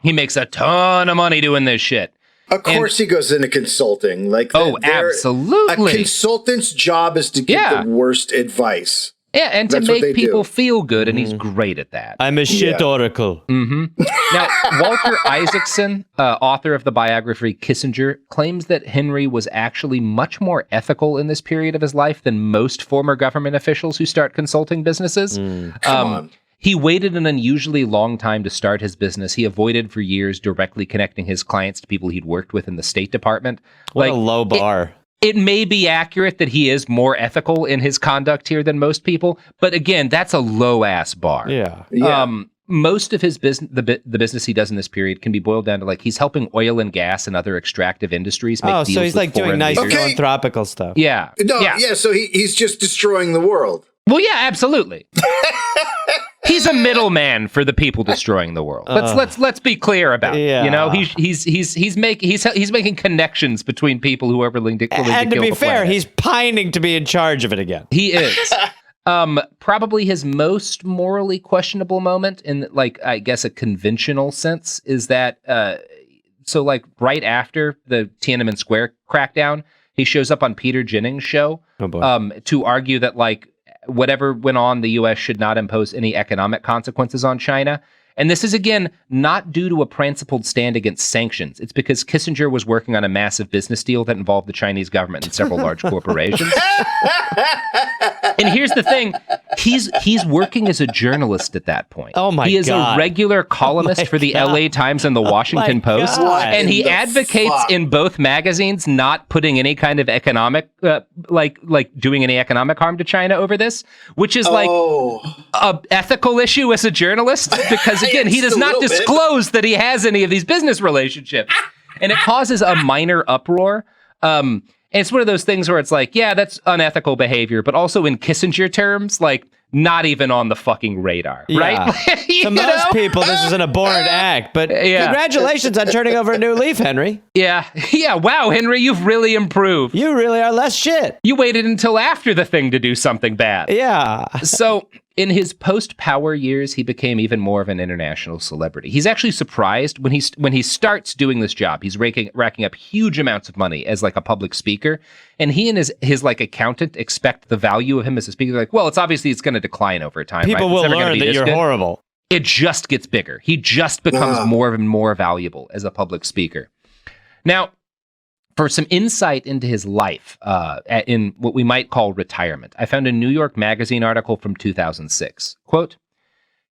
He makes a ton of money doing this shit. Of course he goes into consulting. Absolutely. A consultant's job is to give the worst advice. Yeah, and to make people feel good, and he's great at that. I'm a shit oracle. Now, Walter Isaacson, author of the biography Kissinger, claims that Henry was actually much more ethical in this period of his life than most former government officials who start consulting businesses. Come on. He waited an unusually long time to start his business. He avoided for years directly connecting his clients to people he'd worked with in the State Department. What a low bar. It may be accurate that he is more ethical in his conduct here than most people, but again, that's a low-ass bar. Yeah. Most of his business, the business he does in this period, can be boiled down to like he's helping oil and gas and other extractive industries make deals so he's with like doing nice leaders. philanthropical stuff. Yeah. So he's just destroying the world. Well, yeah, absolutely. He's a middleman for the people destroying the world. Let's be clear about it. You know, he's making connections between people who are willing to kill the planet. And to be fair, he's pining to be in charge of it again. He is. Probably his most morally questionable moment in, like, I guess a conventional sense is that so like right after the Tiananmen Square crackdown, he shows up on Peter Jennings' show to argue that like whatever went on, the U.S. should not impose any economic consequences on China. And this is, again, not due to a principled stand against sanctions. It's because Kissinger was working on a massive business deal that involved the Chinese government and several large corporations. And here's the thing. He's working as a journalist at that point. Oh, my God. He is a regular columnist for the LA Times and the Washington Post. And he advocates in both magazines not putting any kind of economic, like doing any economic harm to China over this, which is like a ethical issue as a journalist, because again, he does not disclose that he has any of these business relationships, and it causes a minor uproar. And it's one of those things where it's like, yeah, that's unethical behavior, but also in Kissinger terms, like not even on the fucking radar, right? To most people, this is an abhorrent act, but congratulations on turning over a new leaf, Henry. Yeah. Wow, Henry, you've really improved. You really are less shit. You waited until after the thing to do something bad. Yeah. So in his post-power years, he became even more of an international celebrity. He's actually surprised when he starts doing this job. He's racking up huge amounts of money as like a public speaker, and he and his like accountant expect the value of him as a speaker. Like, well, it's going to decline over time. People will learn that you're horrible. It just gets bigger. He just becomes more and more valuable as a public speaker. Now, for some insight into his life in what we might call retirement, I found a New York Magazine article from 2006. Quote,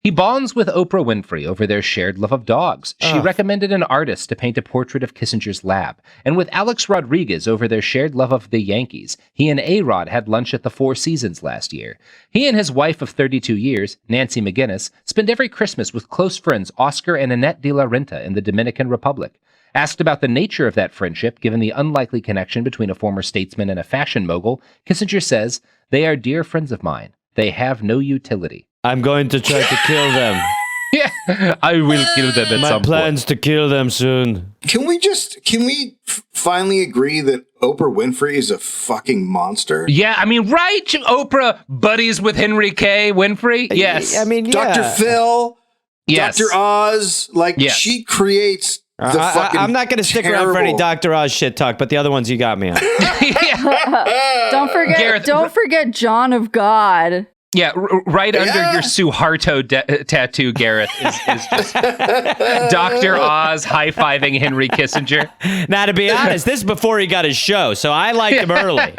he bonds with Oprah Winfrey over their shared love of dogs. She recommended an artist to paint a portrait of Kissinger's lab. And with Alex Rodriguez over their shared love of the Yankees, he and A-Rod had lunch at the Four Seasons last year. He and his wife of 32 years, Nancy McGinnis, spend every Christmas with close friends Oscar and Annette de la Renta in the Dominican Republic. Asked about the nature of that friendship, given the unlikely connection between a former statesman and a fashion mogul, Kissinger says, "They are dear friends of mine. They have no utility." I'm going to try to kill them. Yeah, I will kill them at some point. My plans to kill them soon. Can we finally agree that Oprah Winfrey is a fucking monster? Yeah, I mean, right? Oprah buddies with Henry K. Winfrey? Yes. I mean, yeah. Dr. Phil, yes. Dr. Oz, she creates I'm not going to stick around for any Dr. Oz shit talk, but the other ones you got me on. Don't forget John of God. Yeah, right under your Suharto tattoo, Gareth, is just Dr. Oz high-fiving Henry Kissinger. Now, to be honest, this is before he got his show, so I liked him early.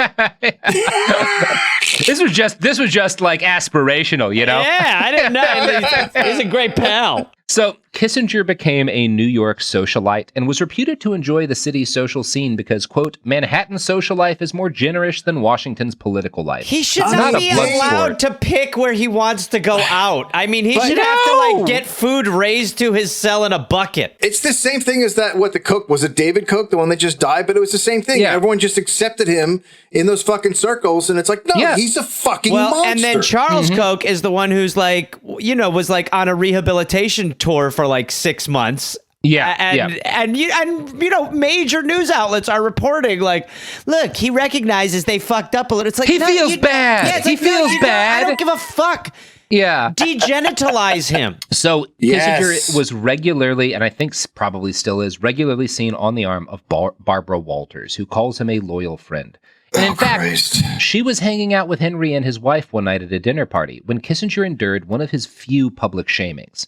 This was just like aspirational, you know? Yeah, I didn't know. He's a great pal. So Kissinger became a New York socialite and was reputed to enjoy the city's social scene because, quote, Manhattan's social life is more generous than Washington's political life. He should not be allowed to pick where he wants to go out. I mean, he should have to get food raised to his cell in a bucket. It's the same thing as that, the Cook, was it David Cook, the one that just died? But it was the same thing. Yeah. Everyone just accepted him in those fucking circles. And it's like, no, he's a fucking monster. And then Charles Koch is the one who's was on a rehabilitation tour for 6 months. And major news outlets are reporting look, he recognizes they fucked up a little. It's like he feels bad. Yeah, he feels bad. I don't give a fuck. Yeah. Degenitalize him. So Kissinger was regularly, and I think probably still is, regularly seen on the arm of Barbara Walters, who calls him a loyal friend. And in fact, she was hanging out with Henry and his wife one night at a dinner party when Kissinger endured one of his few public shamings.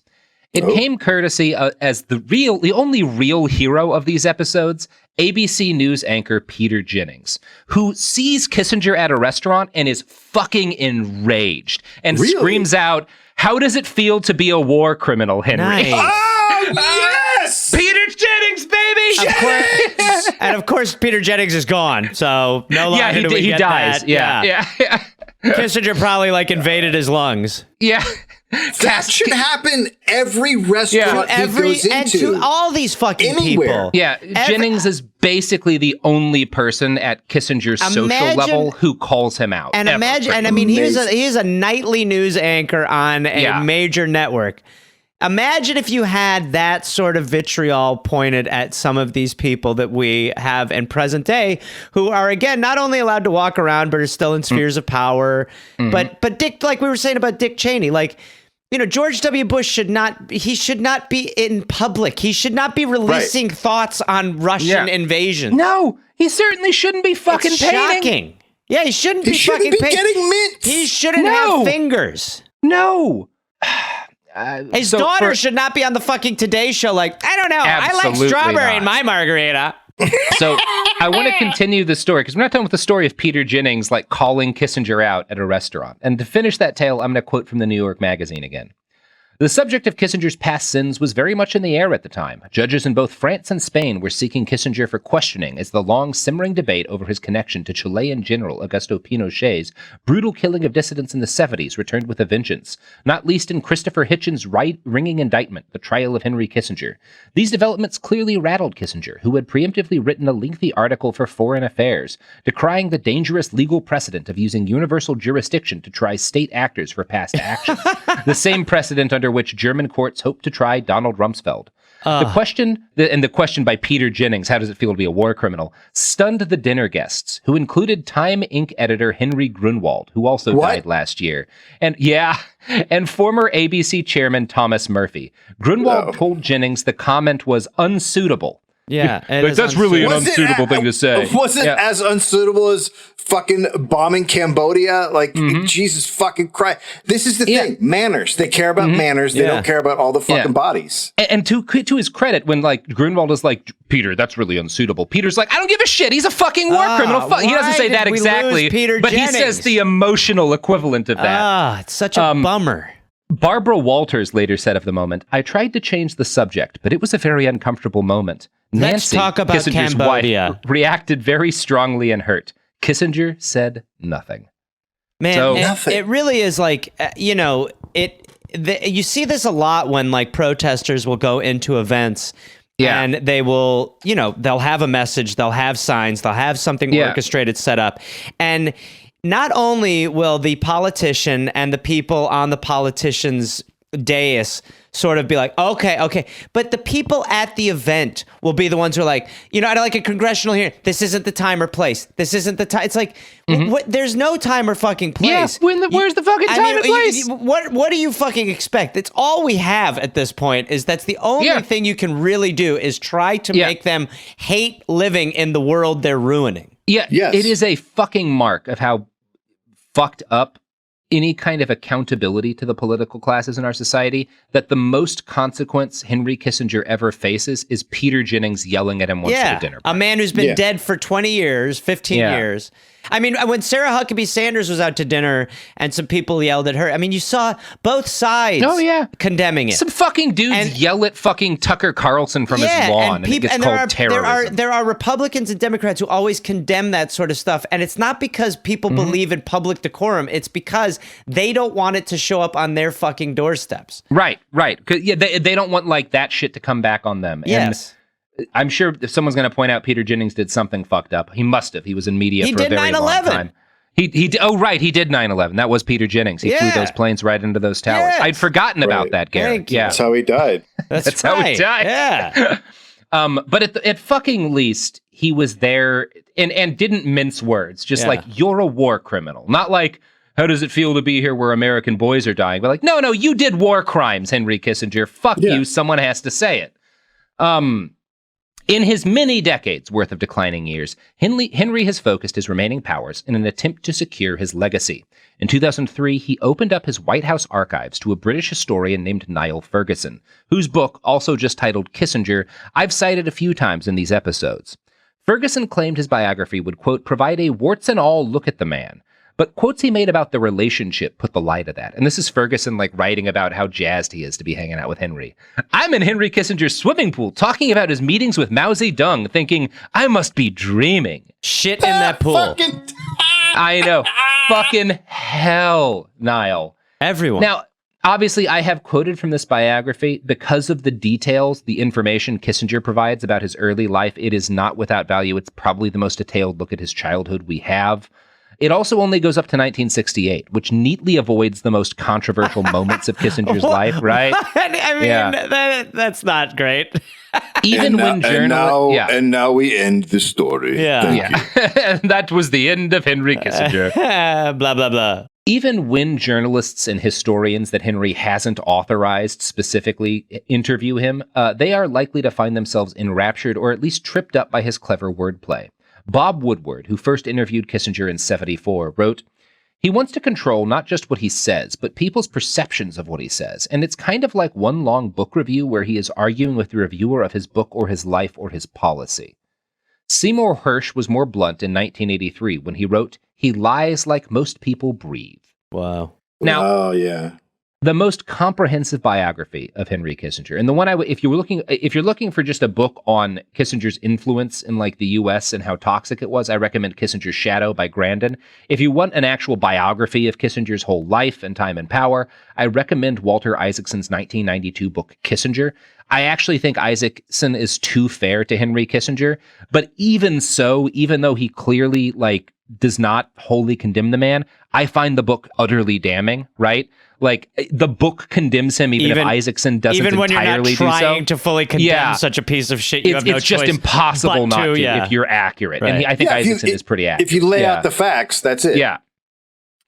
It came courtesy as the only real hero of these episodes, ABC News anchor Peter Jennings, who sees Kissinger at a restaurant and is fucking enraged and screams out, "How does it feel to be a war criminal, Henry?" Nice. Oh, yes! Peter Jennings, baby! And of course, Peter Jennings is gone, so no longer do we get dies. that. Yeah. Kissinger probably invaded his lungs. Yeah. That should happen every restaurant he goes into. And to all these fucking people. Yeah, Jennings is basically the only person at Kissinger's social level who calls him out. And imagine, and I mean, he is a nightly news anchor on a major network. Imagine if you had that sort of vitriol pointed at some of these people that we have in present day, who are, again, not only allowed to walk around, but are still in spheres of power. Mm-hmm. But Dick, like we were saying about Dick Cheney, George W. Bush should not be in public. He should not be releasing thoughts on Russian invasion. No, he certainly shouldn't be fucking painting. Shocking. Yeah, he shouldn't be fucking getting mints. He shouldn't have fingers. No. His daughter should not be on the fucking Today Show. Like, I don't know. I like strawberry in my margarita. So I want to continue the story because we're not done with the story of Peter Jennings like calling Kissinger out at a restaurant. And to finish that tale, I'm going to quote from the New York Magazine again. The subject of Kissinger's past sins was very much in the air at the time. Judges in both France and Spain were seeking Kissinger for questioning as the long simmering debate over his connection to Chilean General Augusto Pinochet's brutal killing of dissidents in the 70s returned with a vengeance, not least in Christopher Hitchens' ringing indictment, The Trial of Henry Kissinger. These developments clearly rattled Kissinger, who had preemptively written a lengthy article for Foreign Affairs, decrying the dangerous legal precedent of using universal jurisdiction to try state actors for past actions, the same precedent under which German courts hope to try Donald Rumsfeld. The question by Peter Jennings, how does it feel to be a war criminal, stunned the dinner guests, who included Time Inc. editor Henry Grunwald, who also died last year. And former ABC chairman Thomas Murphy. Grunwald told Jennings the comment was unsuitable. Yeah, that's really an unsuitable thing to say. Was it as unsuitable as fucking bombing Cambodia? Like, Jesus fucking Christ. This is the thing. Manners. They care about manners. They don't care about all the fucking bodies. And to his credit, when like Grunwald is like, Peter, that's really unsuitable. Peter's like, I don't give a shit. He's a fucking war criminal. He doesn't say that exactly, but he says the emotional equivalent of that. It's such a bummer. Barbara Walters later said of the moment, I tried to change the subject, but it was a very uncomfortable moment. Let's talk about Kissinger's Cambodia. wife, reacted very strongly and hurt. Kissinger said nothing. Man, it really is like, you see this a lot when like protesters will go into events and they will, they'll have a message, they'll have signs, they'll have something orchestrated set up. And not only will the politician and the people on the politician's dais sort of be like, okay, but the people at the event will be the ones who are like, I'd like a congressional hearing. This isn't the time or place. This isn't the time. It's like, there's no time or fucking place. Yeah, where's the fucking time and place? What do you fucking expect? It's all we have at this point. That's the only thing you can really do is try to make them hate living in the world they're ruining. Yeah, it is a fucking mark of how fucked up any kind of accountability to the political classes in our society that the most consequence Henry Kissinger ever faces is Peter Jennings yelling at him once at a dinner party. A man who's been dead for 20 years, 15 years. I mean, when Sarah Huckabee Sanders was out to dinner and some people yelled at her, I mean, you saw both sides condemning it. Some fucking dudes yell at fucking Tucker Carlson from his lawn and it gets called terrorism. There are Republicans and Democrats who always condemn that sort of stuff. And it's not because people believe in public decorum. It's because they don't want it to show up on their fucking doorsteps. Right. They don't want like that shit to come back on them. Yes. And I'm sure if someone's going to point out Peter Jennings did something fucked up, he must have. He was in media for a very long time. He did 9/11. That was Peter Jennings. He flew those planes right into those towers. I'd forgotten about that, Gareth. Yeah, that's how he died. That's how he died. Yeah. But at fucking least he was there and didn't mince words. Just like, you're a war criminal, not like, how does it feel to be here where American boys are dying? But like, no, you did war crimes, Henry Kissinger. Fuck you. Someone has to say it. In his many decades worth of declining years, Henry has focused his remaining powers in an attempt to secure his legacy. In 2003, he opened up his White House archives to a British historian named Niall Ferguson, whose book, also just titled Kissinger, I've cited a few times in these episodes. Ferguson claimed his biography would, quote, provide a warts and all look at the man. But quotes he made about the relationship put the lie to that. And this is Ferguson like writing about how jazzed he is to be hanging out with Henry. I'm in Henry Kissinger's swimming pool talking about his meetings with Mao Zedong, thinking I must be dreaming. Shit in that pool. I know. Fucking hell, Niall. Everyone. Now, obviously, I have quoted from this biography because of the details, the information Kissinger provides about his early life. It is not without value. It's probably the most detailed look at his childhood we have. It also only goes up to 1968, which neatly avoids the most controversial moments of Kissinger's life, right? I mean, that's not great. Even when journalists... And now we end the story. And that was the end of Henry Kissinger. Blah, blah, blah. Even when journalists and historians that Henry hasn't authorized specifically interview him, they are likely to find themselves enraptured or at least tripped up by his clever wordplay. Bob Woodward, who first interviewed Kissinger in '74, wrote, He wants to control not just what he says, but people's perceptions of what he says. And it's kind of like one long book review where he is arguing with the reviewer of his book or his life or his policy. Seymour Hersh was more blunt in 1983 when he wrote, "He lies like most people breathe." Wow. Now, oh, yeah. The most comprehensive biography of Henry Kissinger, and the one if you're looking for just a book on Kissinger's influence in like the U.S. and how toxic it was, I recommend Kissinger's Shadow by Grandin. If you want an actual biography of Kissinger's whole life and time and power, I recommend Walter Isaacson's 1992 book Kissinger. I actually think Isaacson is too fair to Henry Kissinger, but even so, even though he clearly like does not wholly condemn the man, I find the book utterly damning, right? Like, the book condemns him even if Isaacson doesn't entirely do so. Even when you're not trying to fully condemn such a piece of shit, you have no choice. It's just impossible not to if you're accurate. Right. And I think Isaacson is pretty accurate. If you lay out the facts, that's it. Yeah.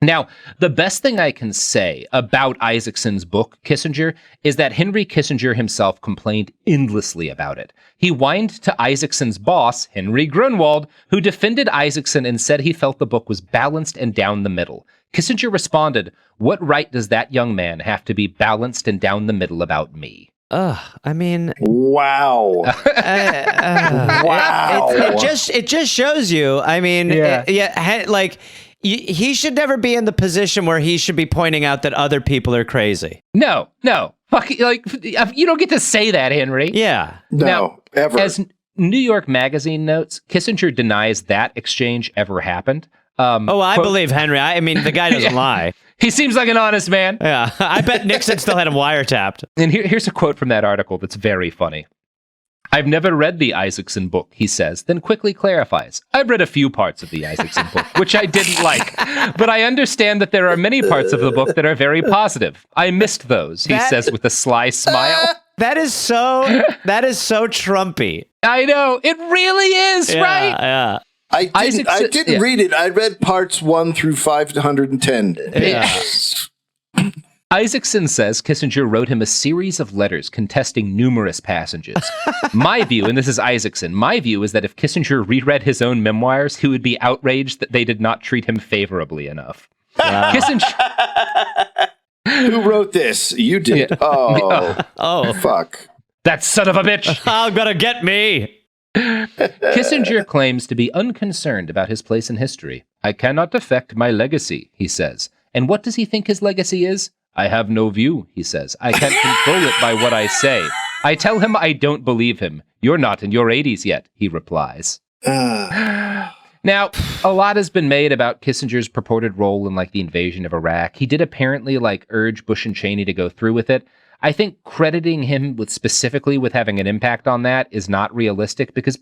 Now, the best thing I can say about Isaacson's book, Kissinger, is that Henry Kissinger himself complained endlessly about it. He whined to Isaacson's boss, Henry Grunwald, who defended Isaacson and said he felt the book was balanced and down the middle. Kissinger responded, "What right does that young man have to be balanced and down the middle about me?" I mean, wow. Wow. It just shows you. I mean, he should never be in the position where he should be pointing out that other people are crazy. No. Fuck, like, you don't get to say that, Henry. Yeah. No, ever. As New York Magazine notes, Kissinger denies that exchange ever happened. I believe Henry. I mean, the guy doesn't lie. He seems like an honest man. Yeah, I bet Nixon still had him wiretapped. And here's a quote from that article that's very funny. "I've never read the Isaacson book," he says, then quickly clarifies. "I've read a few parts of the Isaacson book, which I didn't like, but I understand that there are many parts of the book that are very positive. I missed those," he says with a sly smile. That is so Trumpy. I know, it really is, right? Yeah. I didn't read it. I read parts 1 through 510. Yeah. Isaacson says Kissinger wrote him a series of letters contesting numerous passages. My view, and this is Isaacson, my view is that if Kissinger reread his own memoirs, he would be outraged that they did not treat him favorably enough. Wow. Kissinger... Who wrote this? You did. Yeah. Oh, fuck. That son of a bitch. I'm gonna get me. Kissinger claims to be unconcerned about his place in history. "I cannot affect my legacy," he says. And what does he think his legacy is? "I have no view," he says. "I can't control it by what I say. I tell him I don't believe him. You're not in your 80s yet," he replies. Now, a lot has been made about Kissinger's purported role in the invasion of Iraq. He did apparently urge Bush and Cheney to go through with it. I think crediting him specifically with having an impact on that is not realistic because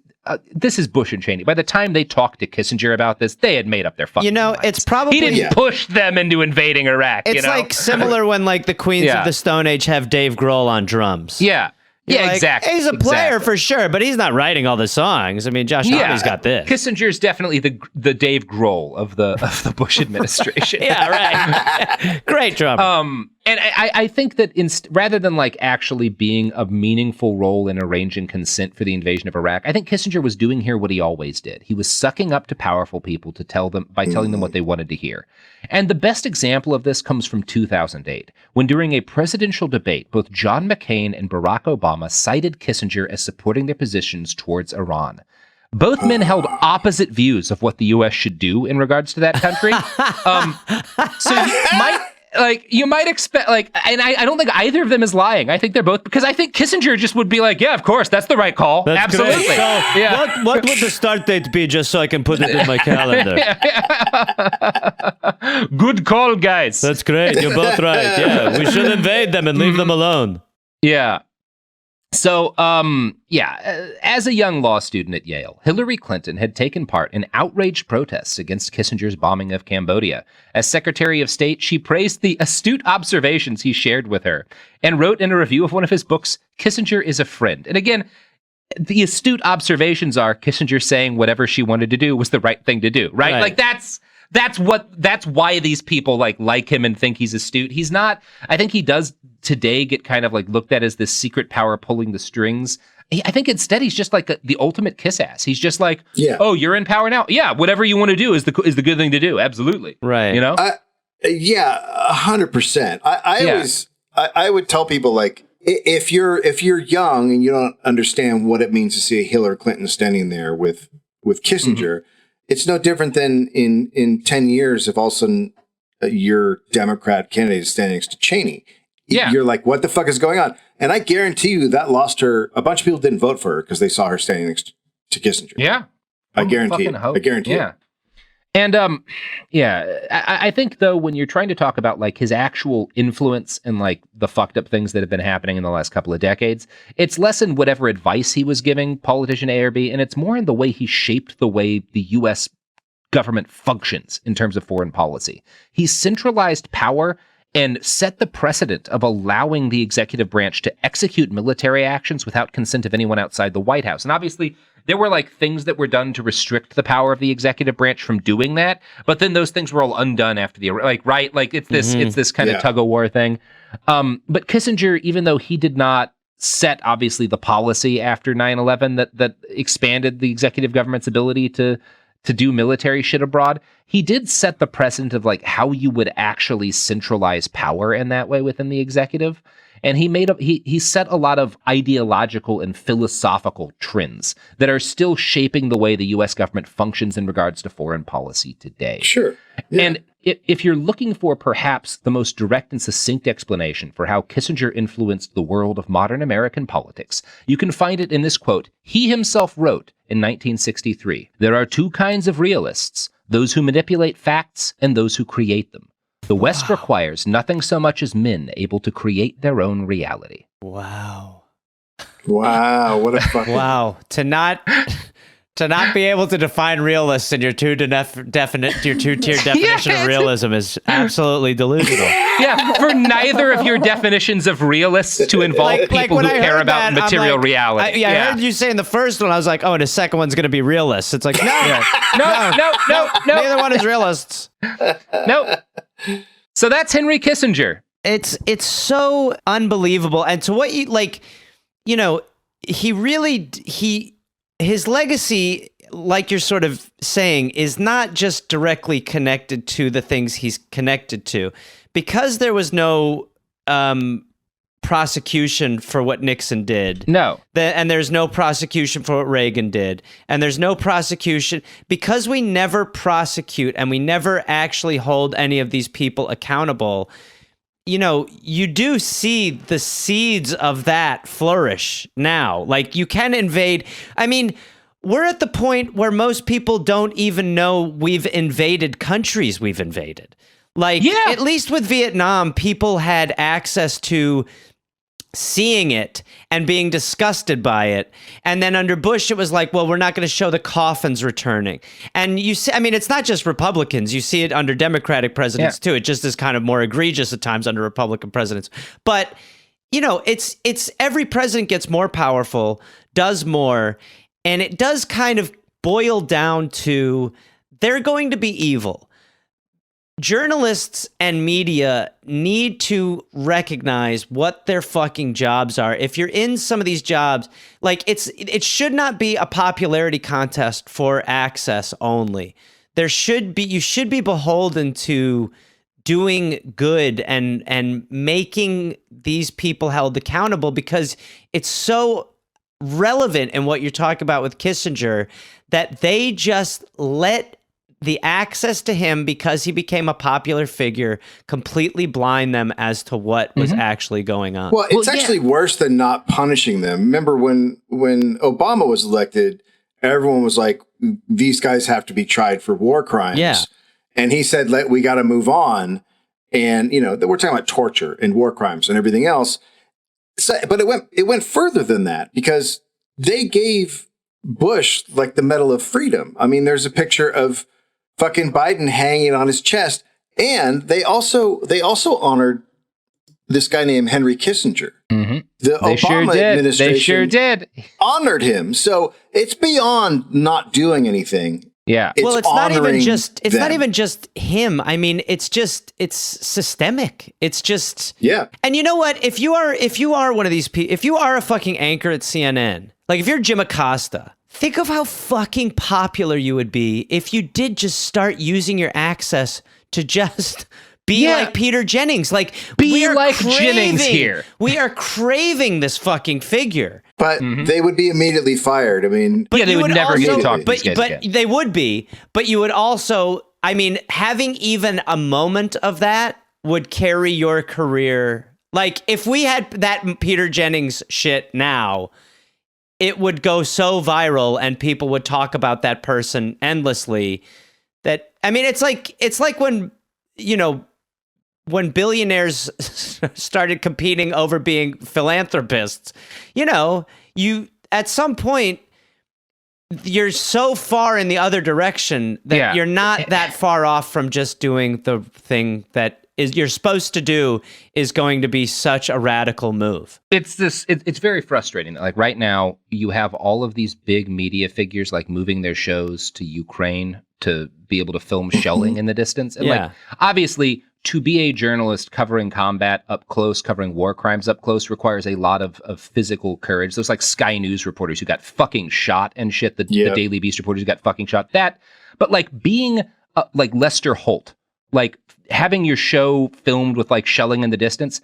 this is Bush and Cheney. By the time they talked to Kissinger about this, they had made up their fucking minds. It's probably... He didn't push them into invading Iraq, It's similar when the Queens of the Stone Age have Dave Grohl on drums. Yeah. Yeah, exactly. He's a player for sure, but he's not writing all the songs. I mean, Josh Hommy's got this. Kissinger's definitely the Dave Grohl of the Bush administration. Yeah, right. Great drummer. And I think that rather than actually being a meaningful role in arranging consent for the invasion of Iraq, I think Kissinger was doing here what he always did. He was sucking up to powerful people to telling them what they wanted to hear. And the best example of this comes from 2008, when during a presidential debate, both John McCain and Barack Obama cited Kissinger as supporting their positions towards Iran. Both men held opposite views of what the U.S. should do in regards to that country. You might expect, and I don't think either of them is lying. I think they're both, because I think Kissinger just would be yeah, of course, that's the right call. That's absolutely. Great. So, what would the start date be, just so I can put it in my calendar? Good call, guys. That's great. You're both right. Yeah, we should invade them and leave them alone. Yeah. So, as a young law student at Yale, Hillary Clinton had taken part in outraged protests against Kissinger's bombing of Cambodia. As Secretary of State, she praised the astute observations he shared with her and wrote in a review of one of his books, "Kissinger is a friend." And again, the astute observations are Kissinger saying whatever she wanted to do was the right thing to do, right? That's why these people like him and think he's astute. He's not. I think he does today get kind of like looked at as this secret power pulling the strings. I think instead he's just like the ultimate kiss ass. He's just like, oh, you're in power now. Yeah, whatever you want to do is the good thing to do. Absolutely, right? You know, 100%. I would tell people, like, if you're young and you don't understand what it means to see Hillary Clinton standing there with Kissinger, it's no different than in 10 years if all of a sudden your Democrat candidate is standing next to Cheney. Yeah. You're like, what the fuck is going on? And I guarantee you that lost her. A bunch of people didn't vote for her because they saw her standing next to Kissinger. Yeah. I guarantee it. I guarantee it. And I think, though, when you're trying to talk about like his actual influence and like the fucked up things that have been happening in the last couple of decades, it's less in whatever advice he was giving politician A or B, and it's more in the way he shaped the way the U.S. government functions in terms of foreign policy. He centralized power and set the precedent of allowing the executive branch to execute military actions without consent of anyone outside the White House. And obviously, there were like things that were done to restrict the power of the executive branch from doing that, but then those things were all undone after the it's this kind of tug of war thing. But Kissinger, even though he did not set obviously the policy after 9/11 that expanded the executive government's ability to do military shit abroad, he did set the precedent of like how you would actually centralize power in that way within the executive. And he set a lot of ideological and philosophical trends that are still shaping the way the U.S. government functions in regards to foreign policy today. Sure. Yeah. And if you're looking for perhaps the most direct and succinct explanation for how Kissinger influenced the world of modern American politics, you can find it in this quote he himself wrote in 1963. "There are two kinds of realists, those who manipulate facts and those who create them. The West requires nothing so much as men able to create their own reality." Wow. Wow. What a fucking... Wow. To not be able to define realists in your two-tier definition of realism is absolutely delusional. Yeah, for neither of your definitions of realists to involve people who care about material reality. I heard you say in the first one, I was like, oh, and the second one's going to be realists. It's like, no. Neither one is realists. Nope. So that's Henry Kissinger. It's so unbelievable. And to what his legacy, like you're sort of saying, is not just directly connected to the things he's connected to. Because there was no prosecution for what Nixon did. No. And there's no prosecution for what Reagan did. And there's no prosecution because we never prosecute and we never actually hold any of these people accountable. You know, you do see the seeds of that flourish now. Like, you can invade. I mean, we're at the point where most people don't even know we've invaded countries we've invaded. Like, at least with Vietnam, people had access to seeing it and being disgusted by it. And then under Bush, it was like, well, we're not going to show the coffins returning. And you see, I mean, it's not just Republicans. You see it under Democratic presidents too. It just is kind of more egregious at times under Republican presidents. But, you know, it's every president gets more powerful, does more. And it does kind of boil down to they're going to be evil. Journalists and media need to recognize what their fucking jobs are. If you're in some of these jobs, like it should not be a popularity contest for access only. You should be beholden to doing good and making these people held accountable, because it's so relevant in what you're talking about with Kissinger that they just let the access to him, because he became a popular figure, completely blind them as to what was actually going on. Well, it's actually worse than not punishing them. Remember when Obama was elected, everyone was like, these guys have to be tried for war crimes. Yeah. And he said, we got to move on. And, you know, we're talking about torture and war crimes and everything else. So, but it went further than that, because they gave Bush like the Medal of Freedom. I mean, there's a picture of fucking Biden hanging on his chest. And they also honored this guy named Henry Kissinger. Mm-hmm. The Obama administration They sure did. Honored him. So it's beyond not doing anything. Yeah. Well, it's not even just him. I mean, it's systemic. It's just And you know what? If you are one of these people, if you are a fucking anchor at CNN, like if you're Jim Acosta, think of how fucking popular you would be if you did just start using your access to just be like Peter Jennings. Like, be like Jennings here. We are craving this fucking figure. But they would be immediately fired. I mean, they would never get to talk to these guys again. They would be. But you would also, I mean, having even a moment of that would carry your career. Like, if we had that Peter Jennings shit now, it would go so viral and people would talk about that person endlessly that, I mean, it's like when, when billionaires started competing over being philanthropists, you at some point, you're so far in the other direction that you're not that far off from just doing the thing that you're supposed to do is going to be such a radical move. It's very frustrating. Like right now, you have all of these big media figures like moving their shows to Ukraine to be able to film shelling in the distance. And like, obviously, to be a journalist covering combat up close, covering war crimes up close, requires a lot of physical courage. Those like Sky News reporters who got fucking shot and shit, the Daily Beast reporters who got fucking shot. But like being like Lester Holt, like having your show filmed with like shelling in the distance,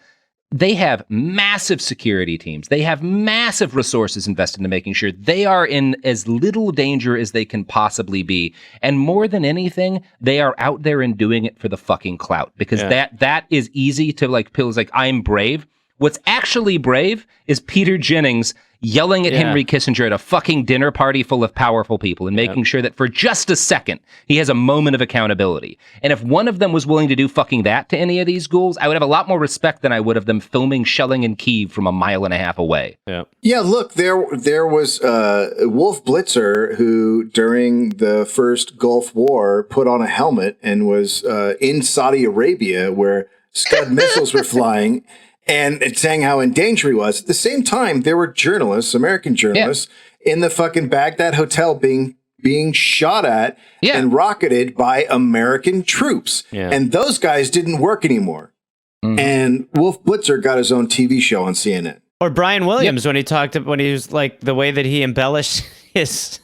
they have massive security teams. They have massive resources invested into making sure they are in as little danger as they can possibly be. And more than anything, they are out there and doing it for the fucking clout, because that is easy to like pills like I'm brave. What's actually brave is Peter Jennings yelling at Henry Kissinger at a fucking dinner party full of powerful people and making sure that for just a second, he has a moment of accountability. And if one of them was willing to do fucking that to any of these ghouls, I would have a lot more respect than I would of them filming shelling in Kyiv from 1.5 miles away. Yeah, look, there was Wolf Blitzer, who during the first Gulf War put on a helmet and was in Saudi Arabia where Scud missiles were flying, and saying how in danger he was. At the same time, there were journalists, American journalists, in the fucking Baghdad hotel being shot at and rocketed by American troops. And those guys didn't work anymore. And Wolf Blitzer got his own TV show on CNN. Or Brian Williams when he was like the way that he embellished his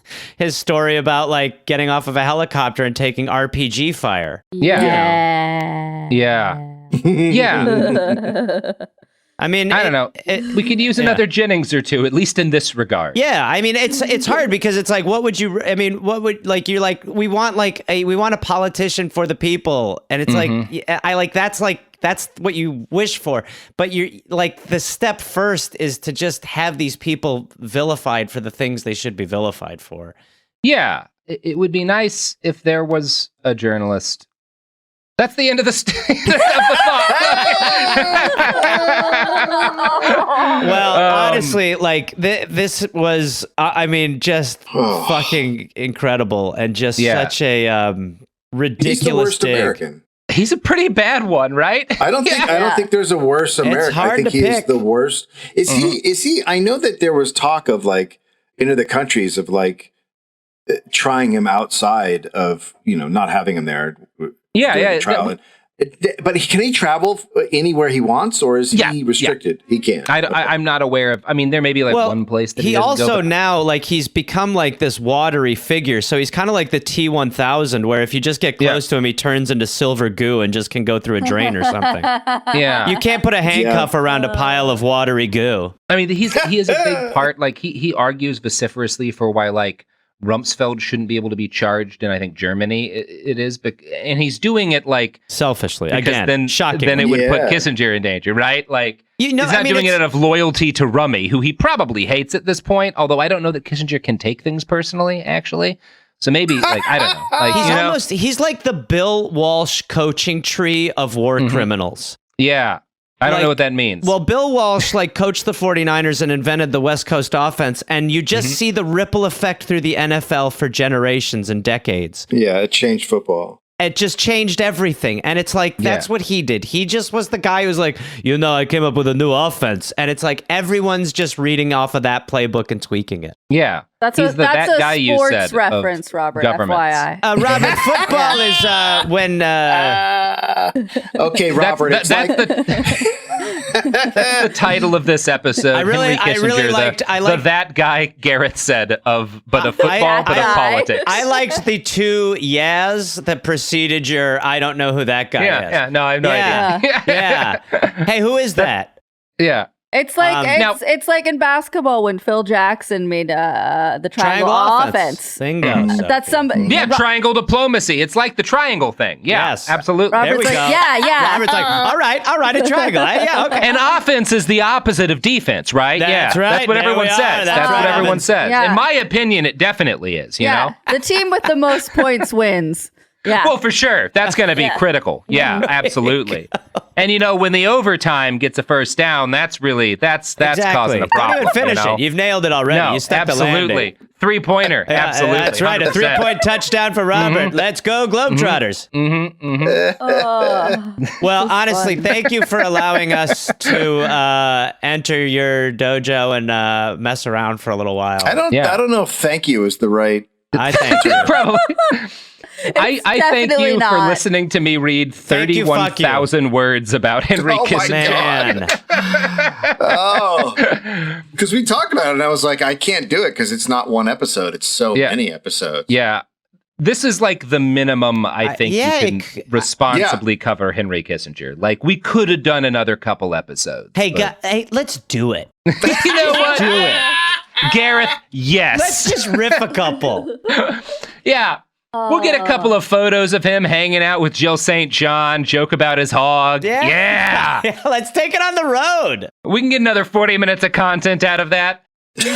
story about like getting off of a helicopter and taking RPG fire. I mean, I don't know. We could use another Jennings or two, at least in this regard. Yeah, I mean, it's hard because it's like, what would you? I mean, what would like you're like we want a politician for the people, and it's that's what you wish for. But you're like the step first is to just have these people vilified for the things they should be vilified for. Yeah, it would be nice if there was a journalist. That's the end of the thought. Well, honestly, like this was, I mean, just fucking incredible and just such a ridiculous. He's the worst American. He's a pretty bad one, right? I don't think there's a worse American. I think he is the worst. Is he? I know that there was talk of like into the countries of like trying him outside of not having him there. But can he travel anywhere he wants, or is he restricted? He can't. I'm not aware of. I mean, there may be like one place that he also go, now like he's become like this watery figure. So he's kind of like the T-1000, where if you just get close to him, he turns into silver goo and just can go through a drain or something. You can't put a handcuff around a pile of watery goo. I mean, he is a big part. Like he argues vociferously for why like Rumsfeld shouldn't be able to be charged in, I think, Germany it is, but and he's doing it like selfishly again. Shocking. Then it would put Kissinger in danger, right? Like he's not doing it out of loyalty to Rummy, who he probably hates at this point. Although I don't know that Kissinger can take things personally, actually. So maybe like I don't know. Like he's like the Bill Walsh coaching tree of war criminals. Yeah. I don't know what that means. Well, Bill Walsh coached the 49ers and invented the West Coast offense, and you just see the ripple effect through the NFL for generations and decades. Yeah, it changed football. it just changed everything. And it's like, that's what he did. He just was the guy who was like, I came up with a new offense. And it's like, everyone's just reading off of that playbook and tweaking it. Yeah. That's a sports reference, Robert, FYI. Robert, football is when... Okay, Robert, that's the title of this episode. Henry Kissinger, that guy Gareth said of football, but of politics. I liked the two the preceded your I don't know who that guy is. Yeah, no, I have no idea. Yeah. Hey, who is that? Yeah. It's like it's like in basketball when Phil Jackson made the triangle offense. Bingo. That's somebody. Yeah, triangle diplomacy. It's like the triangle thing. Yeah, yes, absolutely. Robert's there we go. Yeah. Robert's like, all right, a triangle. Yeah, okay. And offense is the opposite of defense, right? That's right. That's what everyone says. That's what everyone says. Yeah. In my opinion, it definitely is. You know, the team with the most points wins. Yeah. Well, for sure. That's going to be critical. Yeah, absolutely. And, when the overtime gets a first down, that's causing a problem. Don't even finish it. You've nailed it already. No, you stuck absolutely. The landing. 3-pointer. Absolutely. That's right. 100%. A 3-point touchdown for Robert. Let's go, Globetrotters. Well, honestly, thank you for allowing us to enter your dojo and mess around for a little while. I don't know if thank you is the right. I thank you. Probably. I thank you not. for listening to me read 31,000 words about Henry Kissinger. Because we talked about it, and I was like, I can't do it because it's not one episode; it's so many episodes. Yeah, this is like the minimum I think you can responsibly cover Henry Kissinger. Like we could have done another couple episodes. Hey, let's do it. You know what? Do it, Gareth. Yes. Let's just riff a couple. Yeah. We'll get a couple of photos of him hanging out with Jill St. John, joke about his hog. Yeah. Let's take it on the road. We can get another 40 minutes of content out of that.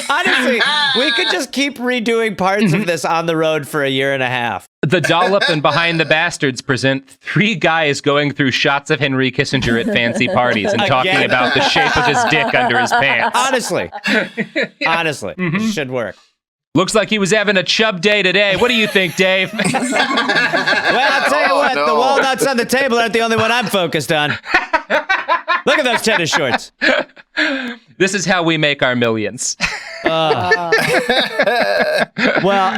Honestly, we could just keep redoing parts of this on the road for a year and a half. The Dollop and Behind the Bastards present 3 guys going through shots of Henry Kissinger at fancy parties and talking about the shape of his dick under his pants. Honestly, it should work. Looks like he was having a chub day today. What do you think, Dave? Well, I'll tell you what, the walnuts on the table aren't the only one I'm focused on. Look at those tennis shorts. This is how we make our millions. Well,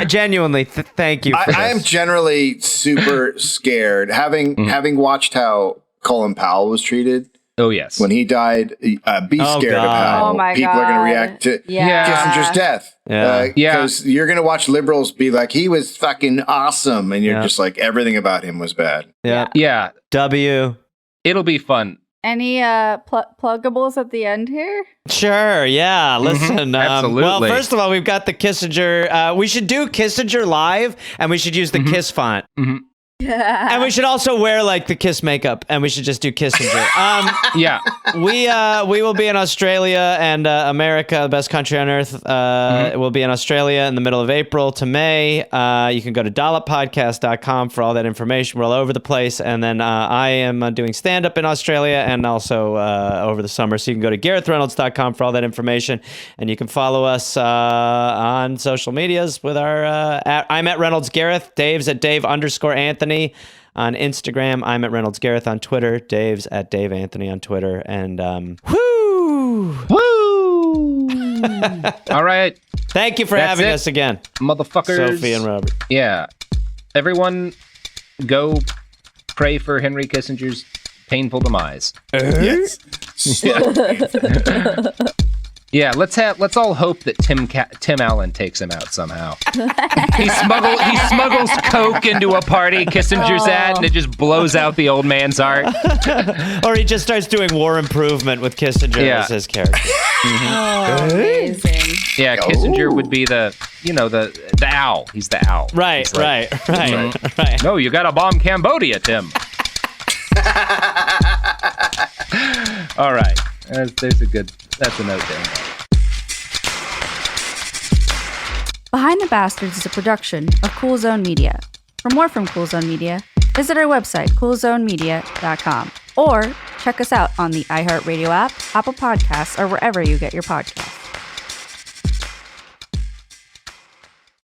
genuinely, thank you for this. I am generally super scared. Having watched how Colin Powell was treated. Oh, yes. When he died, be scared of how people are going to react to Kissinger's death. Because you're going to watch liberals be like, he was fucking awesome. And you're just like, everything about him was bad. Yeah. W. It'll be fun. Any pluggables at the end here? Sure, yeah. Listen, absolutely. Well, first of all, we've got the Kissinger. We should do Kissinger live, and we should use the Kiss font. And we should also wear like the Kiss makeup, and we should just do Kissinger. We will be in Australia and America, the best country on earth. We'll be in Australia in the middle of April to May. You can go to dolloppodcast.com for all that information. We're all over the place. And then I am doing stand-up in Australia and also over the summer. So you can go to GarethReynolds.com for all that information. And you can follow us on social medias with our I'm at Reynolds Gareth. Dave's at Dave_Anthony on Instagram. I'm at Reynolds Gareth on Twitter. Dave's at Dave Anthony on Twitter. And woo! All right. Thank you for having us again, motherfuckers. Sophie and Robert. Yeah. Everyone go pray for Henry Kissinger's painful demise. Yes. Yeah, let's all hope that Tim Allen takes him out somehow. He smuggles coke into a party Kissinger's at, and it just blows out the old man's heart. Or he just starts doing War Improvement with Kissinger as his character. Amazing. Yeah, Kissinger would be the owl. He's the owl. Right. No, you gotta bomb Cambodia, Tim. All right. That's a note there. Behind the Bastards is a production of Cool Zone Media. For more from Cool Zone Media, visit our website, coolzonemedia.com, or check us out on the iHeartRadio app, Apple Podcasts, or wherever you get your podcasts.